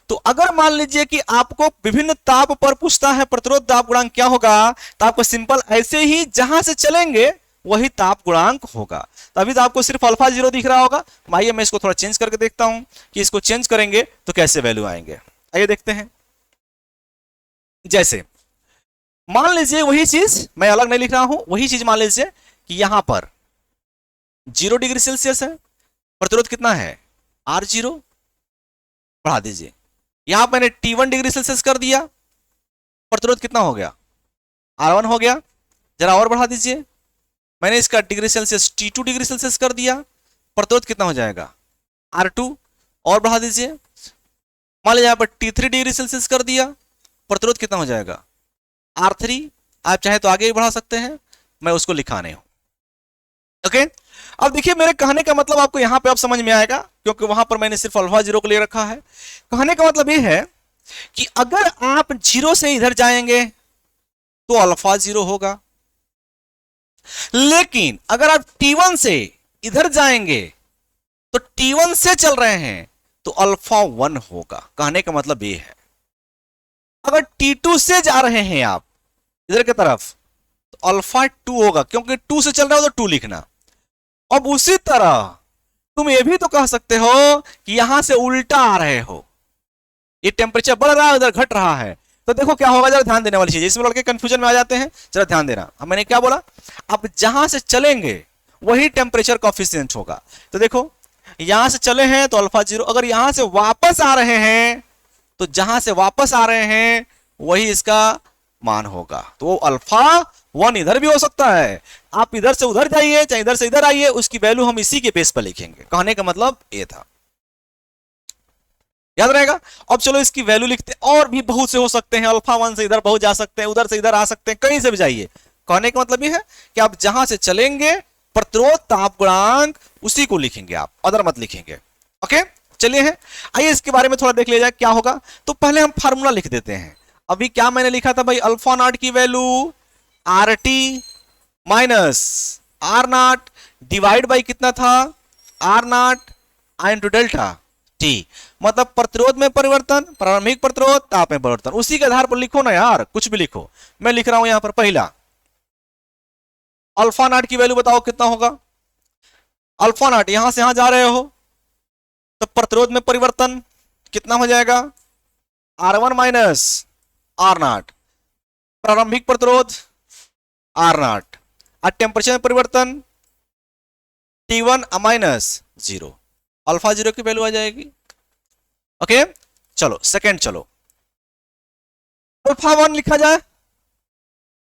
Speaker 1: तो अगर मान लीजिए कि आपको विभिन्न ताप पर पूछता है प्रतिरोध ताप गुणांक क्या होगा, तो आपको सिंपल ऐसे ही जहां से चलेंगे वही ताप गुणांक होगा। तो अभी तो आपको सिर्फ अल्फा 0 दिख रहा होगा, आइए मैं इसको थोड़ा चेंज करके देखता हूं कि इसको चेंज करेंगे तो कैसे वैल्यू आएंगे। आइए देखते हैं। जैसे मान लीजिए वही चीज मैं अलग नहीं लिख रहा हूं, वही चीज मान लीजिए कि यहां पर 0 डिग्री सेल्सियस है, प्रतिरोध कितना है R0, बढ़ा दीजिए, यहां मैंने T1 डिग्री सेल्सियस कर दिया, प्रतिरोध कितना हो गया R1 हो गया, जरा और बढ़ा दीजिए, मैंने इसका degree Celsius T2 degree Celsius कर दिया, प्रतिरोध कितना हो जाएगा R2, और बढ़ा दीजिए, मान लीजिए यहां पर T3 डिग्री सेल्सियस कर दिया, प्रतिरोध कितना हो जाएगा R3, आप चाहे तो आगे भी बढ़ा सकते हैं, मैं उसको लिखा नहीं हूं। ओके, अब देखिए मेरे कहने का मतलब आपको यहां पे अब समझ में आएगा, क्योंकि वहां पर मैंने सिर्फ अल्फा 0 को ले रखा है। कहने का मतलब यह है कि अगर आप 0 से इधर जाएंगे तो अल्फा 0 होगा, लेकिन अगर आप T1 से इधर जाएंगे तो T1 से चल रहे हैं तो अल्फा 1 होगा। कहने का मतलब ये है अगर T2 से जा रहे हैं आप इधर की तरफ तो अल्फा 2 होगा, क्योंकि 2 से चल रहा हो तो 2 लिखना। अब उसी तरह तुम ये भी तो कह सकते हो कि यहां से उल्टा आ रहे हो, ये टेम्परेचर बढ़ रहा है उधर घट रहा है, तो देखो क्या होगा, जरा ध्यान देने वाली चीज, इसमें लड़के कंफ्यूजन में आ जाते हैं, जरा ध्यान देना। मैंने क्या बोला, अब जहां से चलेंगे वही टेम्परेचर कॉफिशिएंट होगा। तो देखो यहां से चले हैं तो अल्फा 0, अगर यहां से वापस आ रहे हैं तो जहां से वापस आ रहे हैं वही इसका मान होगा, तो वो अल्फा 1 इधर भी हो सकता है। आप इधर से उधर जाइए चाहे इधर से इधर आइए, उसकी वैल्यू हम इसी के बेस पर लिखेंगे। कहने का मतलब ये था, याद रहेगा। अब चलो इसकी वैल्यू लिखते हैं, और भी बहुत से हो सकते हैं, अल्फा 1 से इधर बहुत जा सकते हैं, उधर से इधर आ सकते हैं, कहीं से भी जाइए। कहने का मतलब ये है कि आप जहां से चलेंगे प्रतिरोध ताप गुणांक उसी को लिखेंगे आप, अदर मत लिखेंगे। ओके चलिए है, आइए इसके बारे में थोड़ा देख लिया जाए क्या होगा। तो पहले हम फार्मूला लिख देते हैं। अभी क्या मैंने लिखा था भाई, अल्फा नॉट की value R T minus R naught divide by कितना था, R naught into delta T, मतलब प्रतिरोध में परिवर्तन, प्रारंभिक प्रतिरोध, ताप में परिवर्तन, उसी के आधार पर लिखो ना यार, कुछ भी लिखो। मैं लिख रहा हूं यहां पर पहला अल्फा नॉट की वैल्यू बताओ कितना होगा। अल्फा नॉट यहां से यहां जा रहे हो तो प्रतिरोध में परिवर्तन कितना हो जाएगा, R1 माइनस आर नॉट, प्रारंभिक प्रतिरोध आर नॉट, और टेम्परेचर में परिवर्तन T1 माइनस 0, अल्फा 0 की वैल्यू आ जाएगी। ओके चलो सेकेंड, चलो अल्फा 1 लिखा जाए।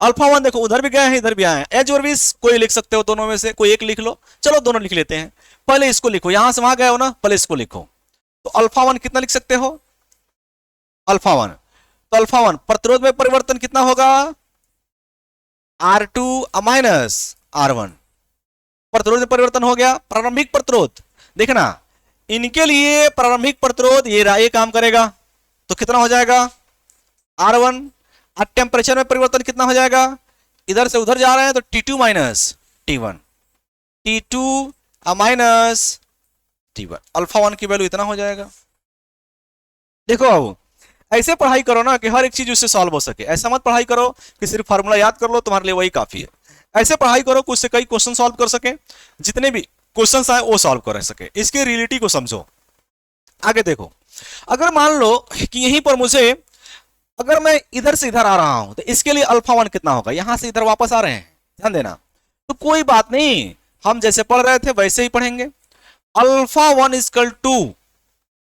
Speaker 1: अल्फा 1 देखो उधर भी गए हैं इधर भी आए हैं, एज और विस कोई लिख सकते हो, दोनों में से कोई एक लिख लो, चलो दोनों लिख लेते हैं। पहले इसको लिखो, यहां से वहां गए हो ना, पहले इसको लिखो। तो अल्फा 1 कितना लिख सकते हो, अल्फा 1, तो अल्फा 1 प्रतिरोध में परिवर्तन कितना होगा, R2 माइनस R1, प्रतिरोध में परिवर्तन हो गया। प्रारंभिक प्रतिरोध देखना, इनके लिए प्रारंभिक प्रतिरोध ये काम करेगा तो कितना हो जाएगा R1, और टेम्परेचर में परिवर्तन कितना हो जाएगा, इधर से उधर जा रहे हैं तो T2 minus T1, T2 minus T1, alpha 1 की वैल्यू इतना हो जाएगा। देखो अब ऐसे पढ़ाई करो ना कि हर एक चीज उससे सॉल्व हो सके, ऐसा मत पढ़ाई करो कि सिर्फ फार्मूला याद कर लो तुम्हारे लिए वही काफी है। ऐसे पढ़ाई करो कि उससे कई क्वेश्चन सॉल्व कर सके, जितने भी क्वेश्चन आए वो सॉल्व कर सके, इसके रियलिटी को समझो। आगे देखो, अगर मान लो कि यहीं पर मुझे, अगर मैं इधर से इधर आ रहा हूं तो इसके लिए अल्फा 1 कितना होगा, यहां से इधर वापस आ रहे हैं, ध्यान देना। तो कोई बात नहीं, हम जैसे पढ़ रहे थे वैसे ही पढ़ेंगे। अल्फा 1 इक्वल टू,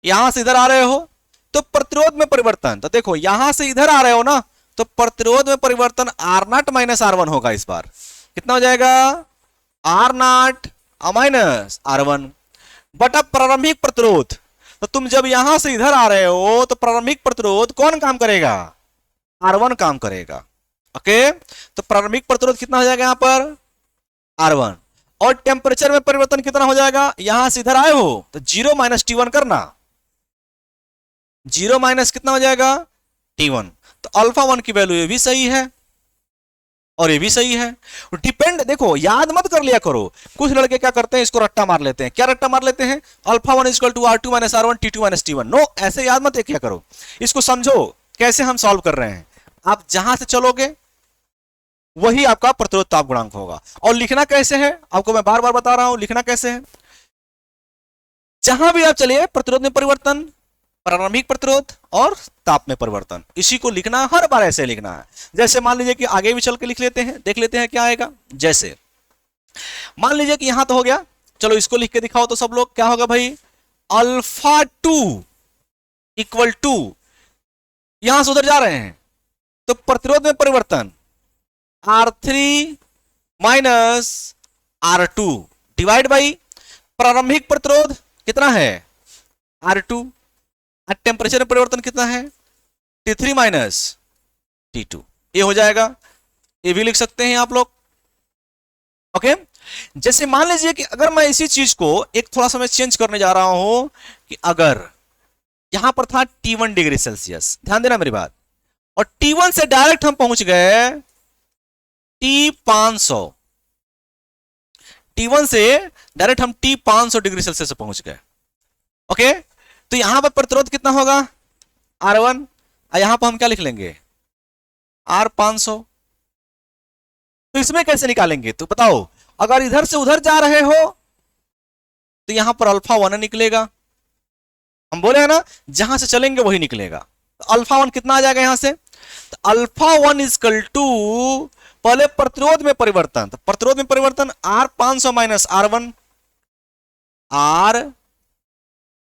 Speaker 1: यहां से इधर आ रहे हो तो प्रतिरोध में परिवर्तन, तो देखो यहां से इधर आ रहे हो ना तो प्रतिरोध में परिवर्तन आर नॉट माइनस R1 होगा। इस बार कितना हो जाएगा, आर नॉट माइनस R1 बटा प्रारंभिक प्रतिरोध। तो तुम जब यहां से इधर आ रहे हो तो प्रारंभिक प्रतिरोध कौन काम करेगा, R1 काम करेगा। ओके तो प्रारंभिक प्रतिरोध कितना हो जाएगा यहां पर, R1, और टेम्परेचर में परिवर्तन कितना हो जाएगा, यहां से इधर आए हो तो 0 माइनस T1 करना, 0 माइनस कितना हो जाएगा T1। तो अल्फा 1 की वैल्यू ये भी सही है और ये भी सही है। डिपेंड, देखो याद मत कर लिया करो, कुछ लड़के क्या करते हैं इसको रट्टा मार लेते हैं। क्या रट्टा मार लेते हैं, alpha 1 equal to R2 minus R1 T2 minus T1। No, ऐसे याद मत किया करो, इसको समझो कैसे हम सॉल्व कर रहे हैं। आप जहां से चलोगे वही आपका प्रतिरोध ताप गुणांक होगा। और लिखना कैसे है, आपको मैं बार बार बता रहा हूं, लिखना कैसे है, जहां भी आप चलिए प्रतिरोध में परिवर्तन, प्रारंभिक प्रतिरोध और ताप में परिवर्तन, इसी को लिखना, हर बार ऐसे लिखना है। जैसे मान लीजिए कि आगे भी चल के लिख लेते हैं, देख लेते हैं क्या आएगा। जैसे मान लीजिए कि यहां तो हो गया, चलो इसको लिख के दिखाओ तो सब लोग, क्या होगा भाई, अल्फा 2 इक्वल टू, यहां से उधर जा रहे हैं तो प्रतिरोध में परिवर्तन R3 minus R2 divide by प्रारंभिक प्रतिरोध कितना है R2, टेम्परेचर में परिवर्तन कितना है T3 माइनस T2, ये हो जाएगा। ये भी लिख सकते हैं आप लोग। ओके जैसे मान लीजिए कि अगर मैं इसी चीज को एक थोड़ा सा मैं चेंज करने जा रहा हूं कि अगर यहां पर था T1 डिग्री सेल्सियस, ध्यान देना मेरी बात, और T1 से डायरेक्ट हम पहुंच गए T500 T1 से डायरेक्ट हम T 500 डिग्री सेल्सियस से पहुंच गए। ओके, तो यहां पर प्रतिरोध कितना होगा R1, यहां पर हम क्या लिख लेंगे R 500। तो इसमें कैसे निकालेंगे तो बताओ, अगर इधर से उधर जा रहे हो तो यहां पर अल्फा 1 निकलेगा, हम बोले हैं ना जहां से चलेंगे वही निकलेगा। तो अल्फा 1 कितना आ जाएगा यहां से, तो अल्फा 1 इजकल टू पहले प्रतिरोध में परिवर्तन, तो प्रतिरोध में परिवर्तन R 500 minus R1, R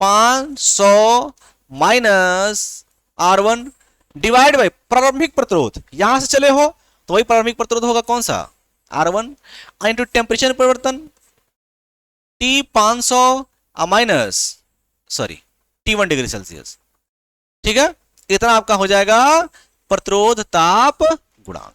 Speaker 1: 500 minus R1 divide by प्रारंभिक प्रतिरोध, यहां से चले हो तो वही प्रारंभिक प्रतिरोध होगा कौन सा R1 इंटू टेम्परेचर परिवर्तन T 500 minus T1 degree Celsius. ठीक है, इतना आपका हो जाएगा प्रतिरोध ताप गुणांक।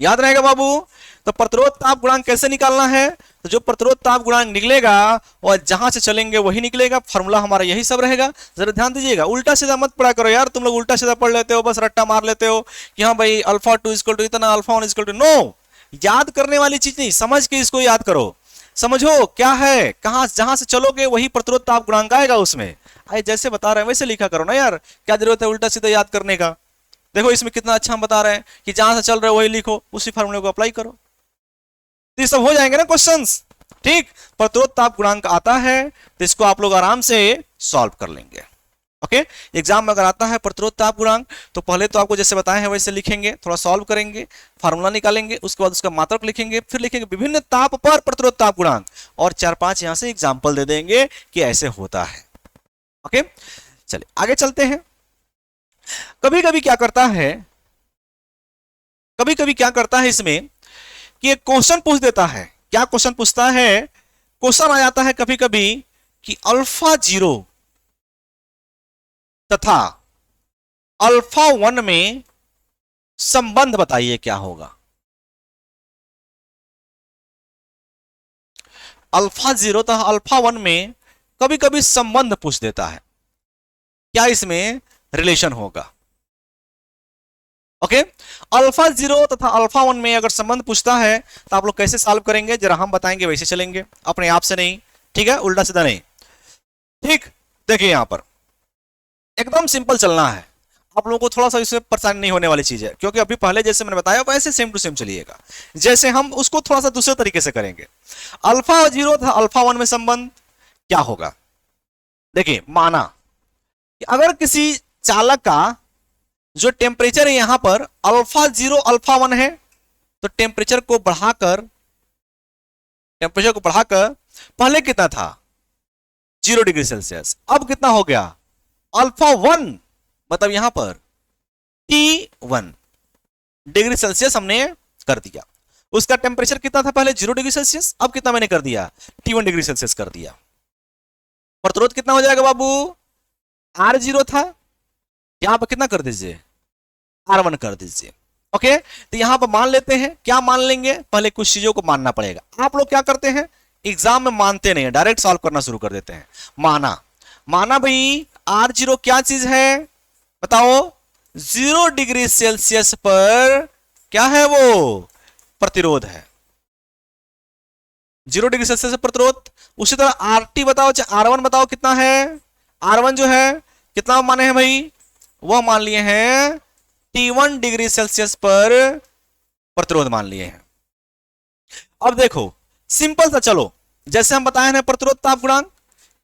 Speaker 1: याद रहेगा बाबू। तो प्रतिरोध ताप गुणांक कैसे निकालना है, तो जो प्रतिरोध ताप गुणांक निकलेगा और जहां से चलेंगे वही निकलेगा। फॉर्मूला हमारा यही सब रहेगा, जरा ध्यान दीजिएगा। उल्टा सीधा मत पढ़ा करो यार, तुम लोग उल्टा सीधा पढ़ लेते हो, बस रट्टा मार लेते हो कि हाँ भाई अल्फा 2 इक्वल टू इतना, अल्फा 1 इक्वल टू। नो, याद करने वाली चीज नहीं, समझ के इसको याद करो। समझो क्या है, कहां जहां से चलोगे वही प्रतिरोध ताप गुणांक आएगा उसमें। आए जैसे बता रहे हैं वैसे लिखा करो ना यार, क्या जरूरत है उल्टा सीधा याद करने का। देखो इसमें कितना अच्छा हम बता रहे हैं कि जहां से चल रहे हो वही लिखो, उसी फार्मूले को अप्लाई करो, तो ये सब हो जाएंगे ना क्वेश्चंस। ठीक, प्रतिरोध ताप गुणांक आता है तो इसको आप लोग आराम से सॉल्व कर लेंगे। ओके, एग्जाम में अगर आता है प्रतिरोध ताप गुणांक तो पहले तो आपको जैसे बताए हैं वैसे लिखेंगे, थोड़ा सॉल्व करेंगे, फार्मूला निकालेंगे, उसके बाद उसका मात्रक लिखेंगे, फिर लिखेंगे विभिन्न ताप पर प्रतिरोध ताप गुणांक, और 4-5 यहां से एग्जाम्पल दे देंगे कि ऐसे होता है। ओके, चलिए आगे चलते हैं। कभी कभी क्या करता है इसमें कि एक क्वेश्चन पूछ देता है। क्या क्वेश्चन पूछता है, क्वेश्चन आ जाता है कभी कभी कि अल्फा 0 तथा अल्फा 1 में संबंध बताइए क्या होगा। अल्फा 0 तथा अल्फा 1 में कभी कभी संबंध पूछ देता है, क्या इसमें रिलेशन होगा। ओके, अल्फा 0 तथा अल्फा 1 में अगर संबंध पूछता है तो आप लोग कैसे सॉल्व करेंगे, जरा हम बताएंगे वैसे चलेंगे, अपने आप से नहीं। ठीक है, उल्टा सीधा नहीं। ठीक, देखिए यहां पर एकदम सिंपल चलना है, आप लोगों को थोड़ा सा इसमें परेशानी नहीं होने वाली चीज है, क्योंकि अभी पहले जैसे मैंने बताया वैसे सेम टू सेम चलिएगा, जैसे हम उसको थोड़ा सा दूसरे तरीके से करेंगे। अल्फा 0 तथा अल्फा 1 में संबंध क्या होगा। देखिए, माना कि अगर किसी चालक का जो टेम्परेचर है यहां पर अल्फा 0 अल्फा 1 है, तो टेम्परेचर को बढ़ाकर पहले कितना था 0 डिग्री सेल्सियस, अब कितना हो गया अल्फा 1, मतलब यहां पर T1 डिग्री सेल्सियस हमने कर दिया। उसका टेम्परेचर कितना था पहले 0 डिग्री सेल्सियस, अब कितना मैंने कर दिया T1 डिग्री सेल्सियस कर दिया। प्रतिरोध कितना हो जाएगा बाबू, R0 था, यहां पर कितना कर दीजिए R1 कर दीजिए। ओके, तो यहां पर मान लेते हैं, क्या मान लेंगे, पहले कुछ चीजों को मानना पड़ेगा। आप लोग क्या करते हैं एग्जाम में मानते नहीं है, डायरेक्ट सॉल्व करना शुरू कर देते हैं। माना भाई R0 क्या चीज है बताओ, 0 डिग्री सेल्सियस पर क्या है वो प्रतिरोध है, 0 डिग्री सेल्सियस प्रतिरोध। उसी तरह RT बताओ, R1 बताओ कितना है, R1 जो है कितना माने हैं भाई, वह मान लिए हैं T1 डिग्री सेल्सियस पर प्रतिरोध मान लिए हैं। अब देखो सिंपल सा, चलो जैसे हम बताए हैं प्रतिरोध ताप गुणांक,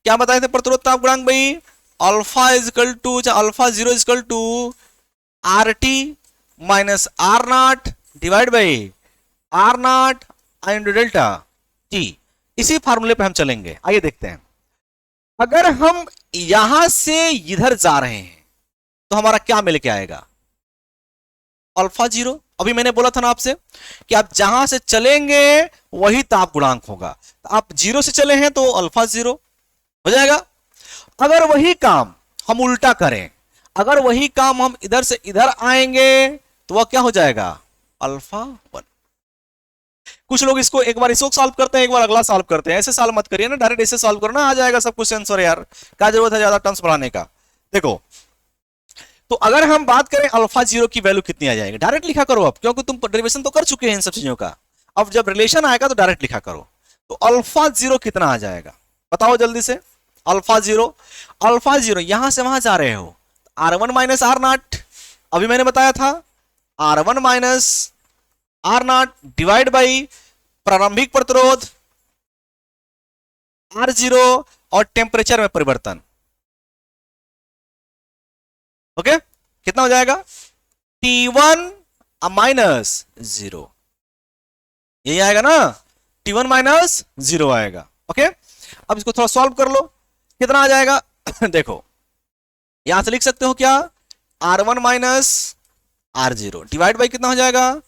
Speaker 1: क्या बताए थे प्रतिरोध ताप गुणांक भाई, alpha equal to alpha 0 equal to RT minus R0 divide by R0 into delta T। इसी फार्मूले पे हम चलेंगे। आइए देखते हैं, अगर हम यहां से इधर जा रहे हैं तो हमारा क्या मिल के आएगा अल्फा 0। अभी मैंने बोला था ना आपसे कि आप जहां से चलेंगे वही ताप गुणांक होगा, तो आप 0 से चले हैं तो अल्फा 0 हो जाएगा। अगर वही काम हम उल्टा करें, अगर वही काम हम इधर से इधर आएंगे तो वह क्या हो जाएगा अल्फा 1। कुछ लोग इसको एक बार इसको सॉल्व करते हैं, एक बार अगला सॉल्व करते हैं, ऐसे सॉल्व मत करिए ना, डायरेक्ट ऐसे सॉल्व करना, आ जाएगा सब कुछ आंसर यार, क्या जरूरत है ज्यादा टर्म्स बढ़ाने का। देखो, तो अगर हम बात करें अल्फा 0 की वैल्यू कितनी आ जाएगी, डायरेक्ट लिखा करो अब, क्योंकि तुम डेरिवेशन तो कर चुके हैं इन सब चीजों का। अब जब रिलेशन आएगा तो डायरेक्ट लिखा करो। तो अल्फा जीरो कितना आ जाएगा बताओ जल्दी से। अल्फा जीरो यहां से वहां जा रहे हो, R one minus R naught, अभी मैंने बताया था R one minus R naught divide by प्रारंभिक प्रतिरोध आर जीरो और टेम्परेचर में परिवर्तन। ओके कितना हो जाएगा T1 माइनस जीरो, यही आएगा ना, T1 माइनस जीरो आएगा। ओके अब इसको थोड़ा सॉल्व कर लो, कितना आ जाएगा देखो यहां से लिख सकते हो क्या, R1 minus R zero divide by कितना हो जाएगा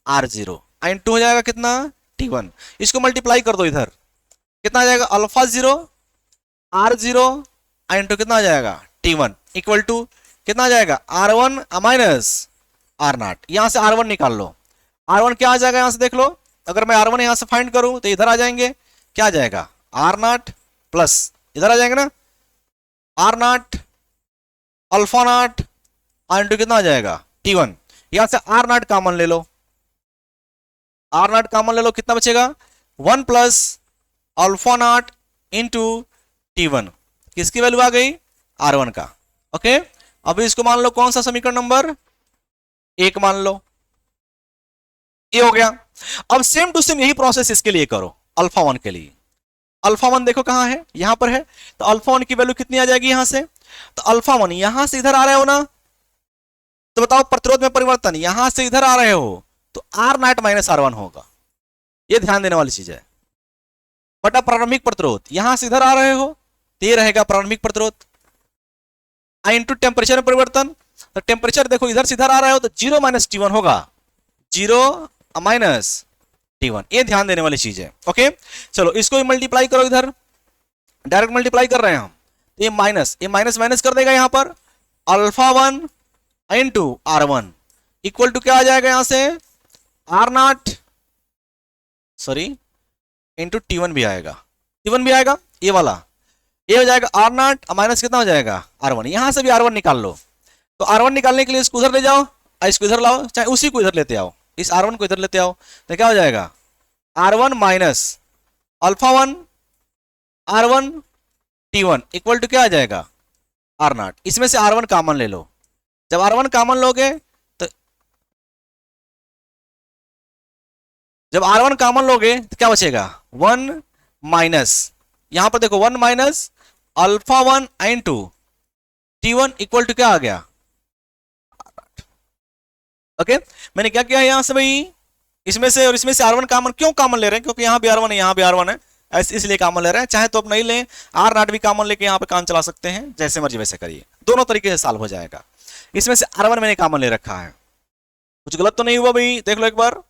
Speaker 1: आर जीरो, टू हो जाएगा कितना T1, इसको मल्टीप्लाई कर दो इधर, कितना आ जाएगा alpha zero R zero to कितना आ जाएगा T1 इक्वल टू कितना आ जाएगा R1 माइनस आर नॉट, यहां से R1 निकाल लो, R1 क्या आ जाएगा यहां से देख लो, अगर मैं R1 यहां से फाइंड करूं तो इधर आ जाएंगे, क्या आ जाएगा आर नॉट प्लस इधर आ जाएंगे ना R naught alpha naught to कितना आ जाएगा T1, यहां से आर नॉट कॉमन ले लो, आर नॉट कॉमन ले लो, कितना बचेगा 1 plus alpha not into T1, किसकी वैल्यू आ गई R1 का। ओके अभी इसको मान लो कौन सा समीकरण नंबर एक मान लो, ये हो गया। अब सेम टू सेम यही प्रोसेस इसके लिए करो अल्फा वन के लिए, अल्फा वन देखो कहां है यहां पर है, तो अल्फा वन की वैल्यू कितनी आ जाएगी यहां से, तो अल्फा वन यहां से इधर आ रहे हो ना, तो बताओ प्रतिरोध में परिवर्तन यहां से इधर आ रहे हो तो R naught minus R one होगा, ये ध्यान देने वाली चीज है। बट अब प्रारंभिक प्रतिरोध यहां से इधर आ रहे हो तो ये रहेगा प्रारंभिक प्रतिरोध, इंटू टेम्परेचर में परिवर्तन, तो टेम्परेचर देखो इधर से इधर आ रहे हो तो जीरो माइनस T1 होगा, जीरो माइनस T1, ये ध्यान देने वाली चीज है। ओके चलो इसको भी मल्टीप्लाई करो, इधर डायरेक्ट मल्टीप्लाई कर रहे हैं हम, तो ये माइनस माइनस कर देगा यहां पर, alpha one into R one equal to क्या आ जाएगा यहां से R not sorry into T1 भी आएगा, T1 भी आएगा ये वाला, ये हो जाएगा आर नॉट माइनस कितना हो जाएगा R1, यहां से भी R1 निकाल लो, तो R1 निकालने के लिए इसको उधर ले जाओ, इसको इधर लाओ, चाहे उसी को इधर लेते आओ, इस R1 को इधर लेते आओ, तो क्या हो जाएगा R1 minus alpha one R1 T1 equal to क्या आ जाएगा आर नॉट, इसमें से R1 कॉमन ले लो, जब R1 कॉमन लोगे तो जब R1 कॉमन लोगे तो क्या बचेगा 1 माइनस, यहां पर देखो 1 minus alpha one into T1 equal to क्या आ गया। ओके मैंने क्या किया यहां से भाई, इसमें से और इसमें से R1 कॉमन, क्यों कॉमन ले रहे हैं, क्योंकि यहां भी R1 है यहां भी R1 है, इसलिए कॉमन ले रहे हैं, चाहे तो अब नहीं लें आर नॉट भी कॉमन लेके यहां पे काम चला सकते हैं, जैसे मर्जी वैसे करिए, दोनों तरीके से सॉल्व हो जाएगा। इसमें से R1 मैंने कॉमन ले रखा है, कुछ गलत तो नहीं हुआ भाई, देख लो एक बार,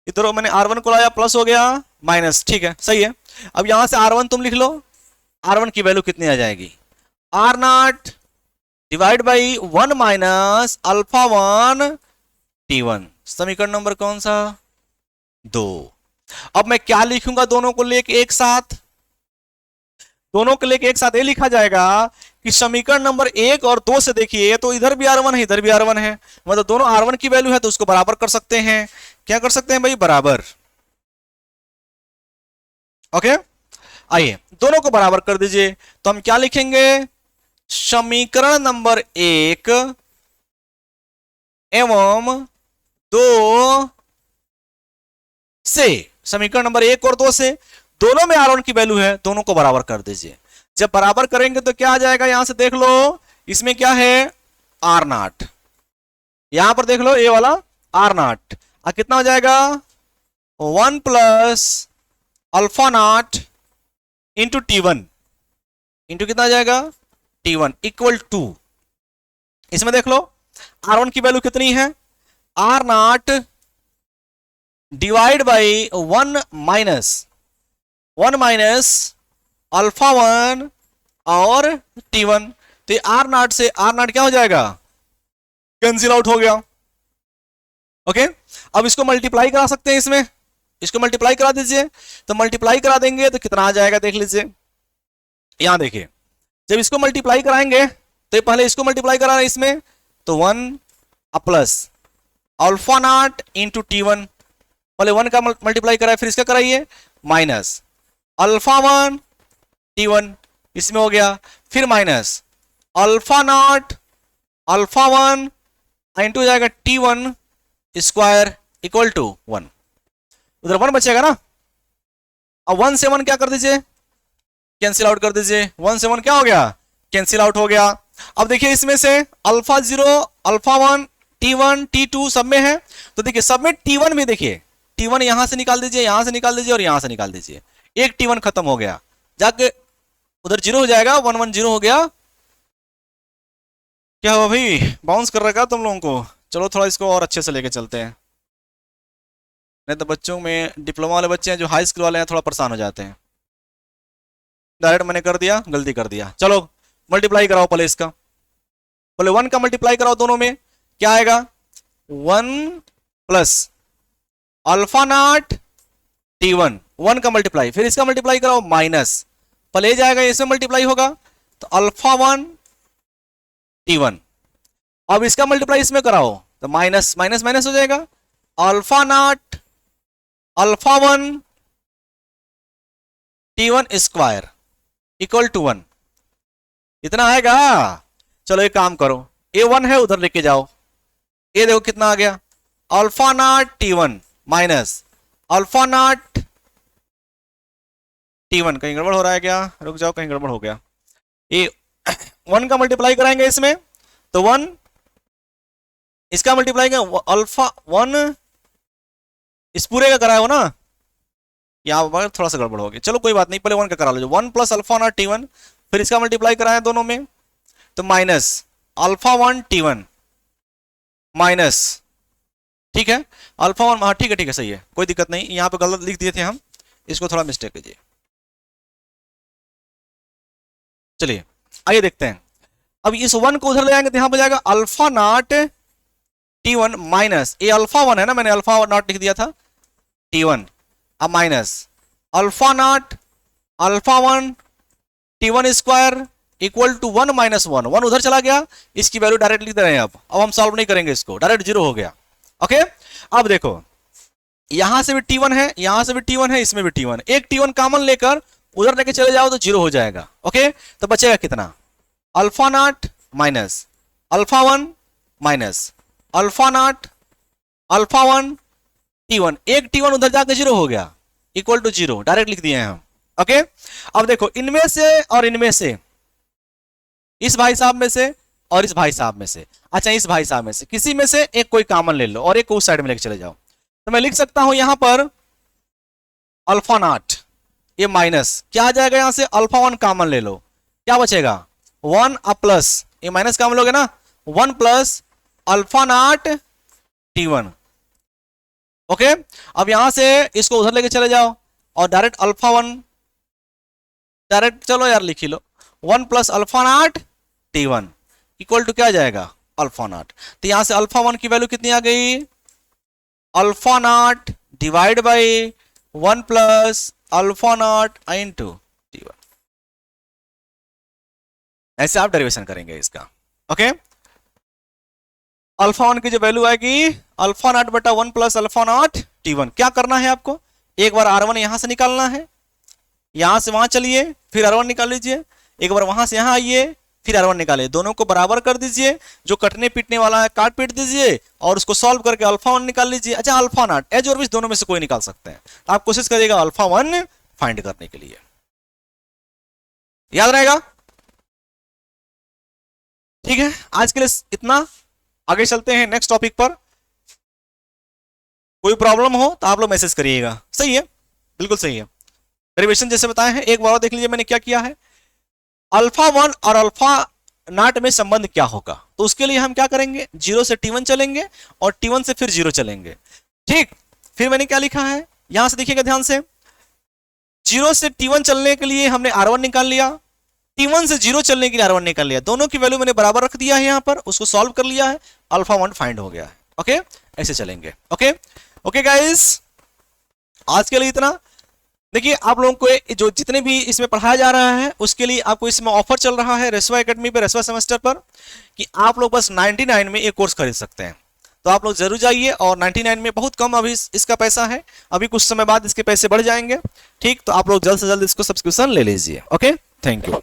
Speaker 1: इधर मैंने R1 को लाया प्लस हो गया माइनस, ठीक है सही है। अब यहां से R1 तुम लिख लो, R1 की वैल्यू कितनी आ जाएगी R naught divide by 1 minus alpha one T1, समीकरण नंबर कौन सा 2। अब मैं क्या लिखूंगा दोनों को लेके एक साथ, दोनों को लेके एक साथ ये लिखा जाएगा कि समीकरण नंबर 1 और 2 से देखिए तो इधर भी R1 है इधर भी R1 है, मतलब दोनों R1 की वैल्यू है तो उसको बराबर कर सकते हैं, क्या कर सकते हैं भाई बराबर। ओके आइए दोनों को बराबर कर दीजिए, तो हम क्या लिखेंगे समीकरण नंबर 1 एवं 2 से, समीकरण नंबर 1 और 2 से दोनों में R1 की वैल्यू है, दोनों को बराबर कर दीजिए। जब बराबर करेंगे तो क्या आ जाएगा यहां से देख लो, इसमें क्या है आर नॉट, यहां पर देख लो ये वाला आर नॉट, कितना हो जाएगा 1 plus alpha not into T1 into कितना आ जाएगा T1 इक्वल टू, इसमें देख लो R1 की वैल्यू कितनी है R naught divide by 1 minus alpha one और T1, तो आर नॉट से आर नॉट क्या हो जाएगा कैंसिल आउट हो गया। ओके अब इसको मल्टीप्लाई करा सकते हैं, इसमें इसको मल्टीप्लाई करा दीजिए, तो मल्टीप्लाई करा देंगे तो कितना आ जाएगा देख लीजिए, यहां देखिए जब इसको मल्टीप्लाई कराएंगे तो पहले इसको मल्टीप्लाई करा रहे इसमें, तो 1 plus alpha not into T1, पहले 1 का मल्टीप्लाई कराए फिर इसका कराइए माइनस, अल्फा वन T1 इसमें हो गया, फिर minus alpha naught alpha one into जाएगा T1 स्क्वायर इक्वल टू 1, उधर 1 बचेगा ना। अब 1 से 1 क्या कर दीजिए, कैंसिल आउट कर दीजिए, 1 से 1 क्या हो गया, कैंसिल आउट हो गया। अब देखिए इसमें से अल्फा 0 अल्फा 1 T1 T2 सब में है, तो देखिए सब में T1 में, देखिए T1 यहां से निकाल दीजिए, यहां से निकाल दीजिए और यहां से निकाल दीजिए, एक T1 खत्म हो गया, जाके उधर 0 हो जाएगा, 1 1 0 हो गया। क्या हुआ भाई, बाउंस कर रखा तुम लोगों को? चलो थोड़ा इसको और अच्छे से लेके चलते हैं, नहीं तो बच्चों में डिप्लोमा वाले बच्चे हैं जो हाई स्कूल वाले हैं थोड़ा परेशान हो जाते हैं। डायरेक्ट मैंने कर दिया, गलती कर दिया। चलो मल्टीप्लाई कराओ पहले इसका, पहले 1 का मल्टीप्लाई कराओ दोनों में, क्या आएगा 1 प्लस अल्फा नॉट T1, 1 का मल्टीप्लाई, फिर इसका मल्टीप्लाई कराओ माइनस, पहले जाएगा इसमें मल्टीप्लाई होगा तो अल्फा 1 T1, अब इसका मल्टीप्लाई इसमें कराओ तो माइनस माइनस माइनस हो जाएगा, alpha naught alpha 1 T1 square equal to 1, इतना आएगा। चलो एक काम करो, A1 है उधर लेके जाओ, ये देखो कितना आ गया, alpha naught T1 minus alpha naught T1, कहीं गड़बड़ हो रहा है क्या, रुक जाओ कहीं गड़बड़ हो गया। ये 1 का मल्टीप्लाई कराएंगे इसमें तो 1, इसका मल्टीप्लाई अल्फा 1 इस पूरे का कराए हो ना, यहाँ पर थोड़ा सा गड़बड़ हो गया, चलो कोई बात नहीं, पहले 1 का करा लो, 1 प्लस अल्फा नॉट T1, फिर इसका मल्टीप्लाई कराए दोनों में तो माइनस अल्फा 1 T1 माइनस, ठीक है अल्फा 1, हाँ ठीक है सही है, कोई दिक्कत नहीं, यहाँ पे गलत लिख दिए थे हम, इसको थोड़ा मिस्टेक कीजिए। चलिए आइए देखते हैं, अब इस 1 को उधर ले आएंगे तो यहाँ पर जाएगा अल्फा नॉट T1 माइनस, ये अल्फा 1 है ना, मैंने अल्फा नॉट लिख दिया था T1, अब minus alpha naught alpha 1 T1 square equal to 1 minus 1, 1 उधर चला गया, इसकी वैल्यू डायरेक्ट लिख दे रहे हैं। अब हम सॉल्व नहीं करेंगे इसको, डायरेक्ट 0 हो गया। ओके अब देखो यहां से भी T1 है, यहां से भी T1 है, इसमें भी T1, एक T1 कॉमन लेकर उधर लेके चले जाओ तो 0 हो जाएगा। ओके तो बचेगा कितना, alpha not minus alpha 1 minus alpha naught alpha 1 T1, एक T1 उधर जाकर 0 हो गया, इक्वल टू 0 डायरेक्ट लिख दिए हैं हम। ओके अब देखो इनमें से और इनमें से, इस भाई साहब में से और इस भाई साहब में से, अच्छा इस भाई साहब में से किसी में से एक कोई कॉमन ले लो और एक को उस साइड में लेके चले जाओ, तो मैं लिख सकता हूं यहां पर अल्फा नॉट, ये माइनस क्या आ जाएगा, यहां से अल्फा 1 कॉमन ले लो, क्या बचेगा 1 अब प्लस ये माइनस कॉमन लोगे ना, 1 plus alpha naught T1। Okay अब यहां से इसको उधर लेके चले जाओ और डायरेक्ट अल्फा 1, डायरेक्ट चलो यार लिख ही लो, 1 plus alpha naught T1 equal to क्या आ जाएगा अल्फा नॉट, तो यहां से अल्फा 1 की वैल्यू कितनी आ गई, alpha not divide by 1 plus alpha not into T1, ऐसे आप डेरिवेशन करेंगे इसका। ओके अल्फा 1 की जो वैल्यू आएगी अल्फा नॉट बटा 1 प्लस अल्फा नॉट T1, क्या करना है आपको, एक बार R1 यहां से निकालना है, यहां से वहां चलिए फिर R1 निकाल लीजिए, एक बार वहां से यहां आइए फिर R1 निकालिए, दोनों को बराबर कर दीजिए, जो कटने पीटने वाला है काट पीट दीजिए और उसको सॉल्व करके अल्फा 1 निकाल लीजिए। अच्छा अल्फा नॉट एज और विच दोनों में से कोई निकाल सकते हैं, तो आप कोशिश करिएगा अल्फा 1 फाइंड करने के लिए, याद रहेगा। ठीक है आज के लिए इतना, आगे चलते हैं नेक्स्ट टॉपिक पर, कोई प्रॉब्लम हो तो आप लोग मैसेज करिएगा। सही है बिल्कुल सही है, डेरिवेशन जैसे बताए हैं, एक बार देख लीजिए मैंने क्या किया है, अल्फा 1 और अल्फा नॉट में संबंध क्या होगा, तो उसके लिए हम क्या करेंगे 0 से T1 चलेंगे और T1 से फिर 0 चलेंगे। ठीक फिर मैंने क्या लिखा है यहां से देखिएगा ध्यान से, 0 से T1 चलने के लिए हमने R1 निकाल लिया, T1 से 0 चलने के लिए R1 निकाल लिया, दोनों की वैल्यू मैंने बराबर रख दिया है यहां पर, उसको सॉल्व कर लिया है, अल्फा 1 फाइंड हो गया है। ओके ऐसे चलेंगे। ओके ओके गाइस आज के लिए इतना। देखिए आप लोगों को जो जितने भी इसमें पढ़ाया जा रहा है उसके लिए आपको इसमें ऑफर चल रहा है रेसवा एकेडमी पे, रेसवा सेमेस्टर पर, कि आप लोग बस 99 में एक कोर्स खरीद सकते हैं। तो आप लोग जरूर जाइए। और 99 में बहुत कम अभी इसका पैसा है, अभी कुछ समय बाद इसके पैसे बढ़ जाएंगे। ठीक, तो आप लोग जल्द से जल्द इसको सब्सक्रिप्शन ले लीजिए। Okay, thank you.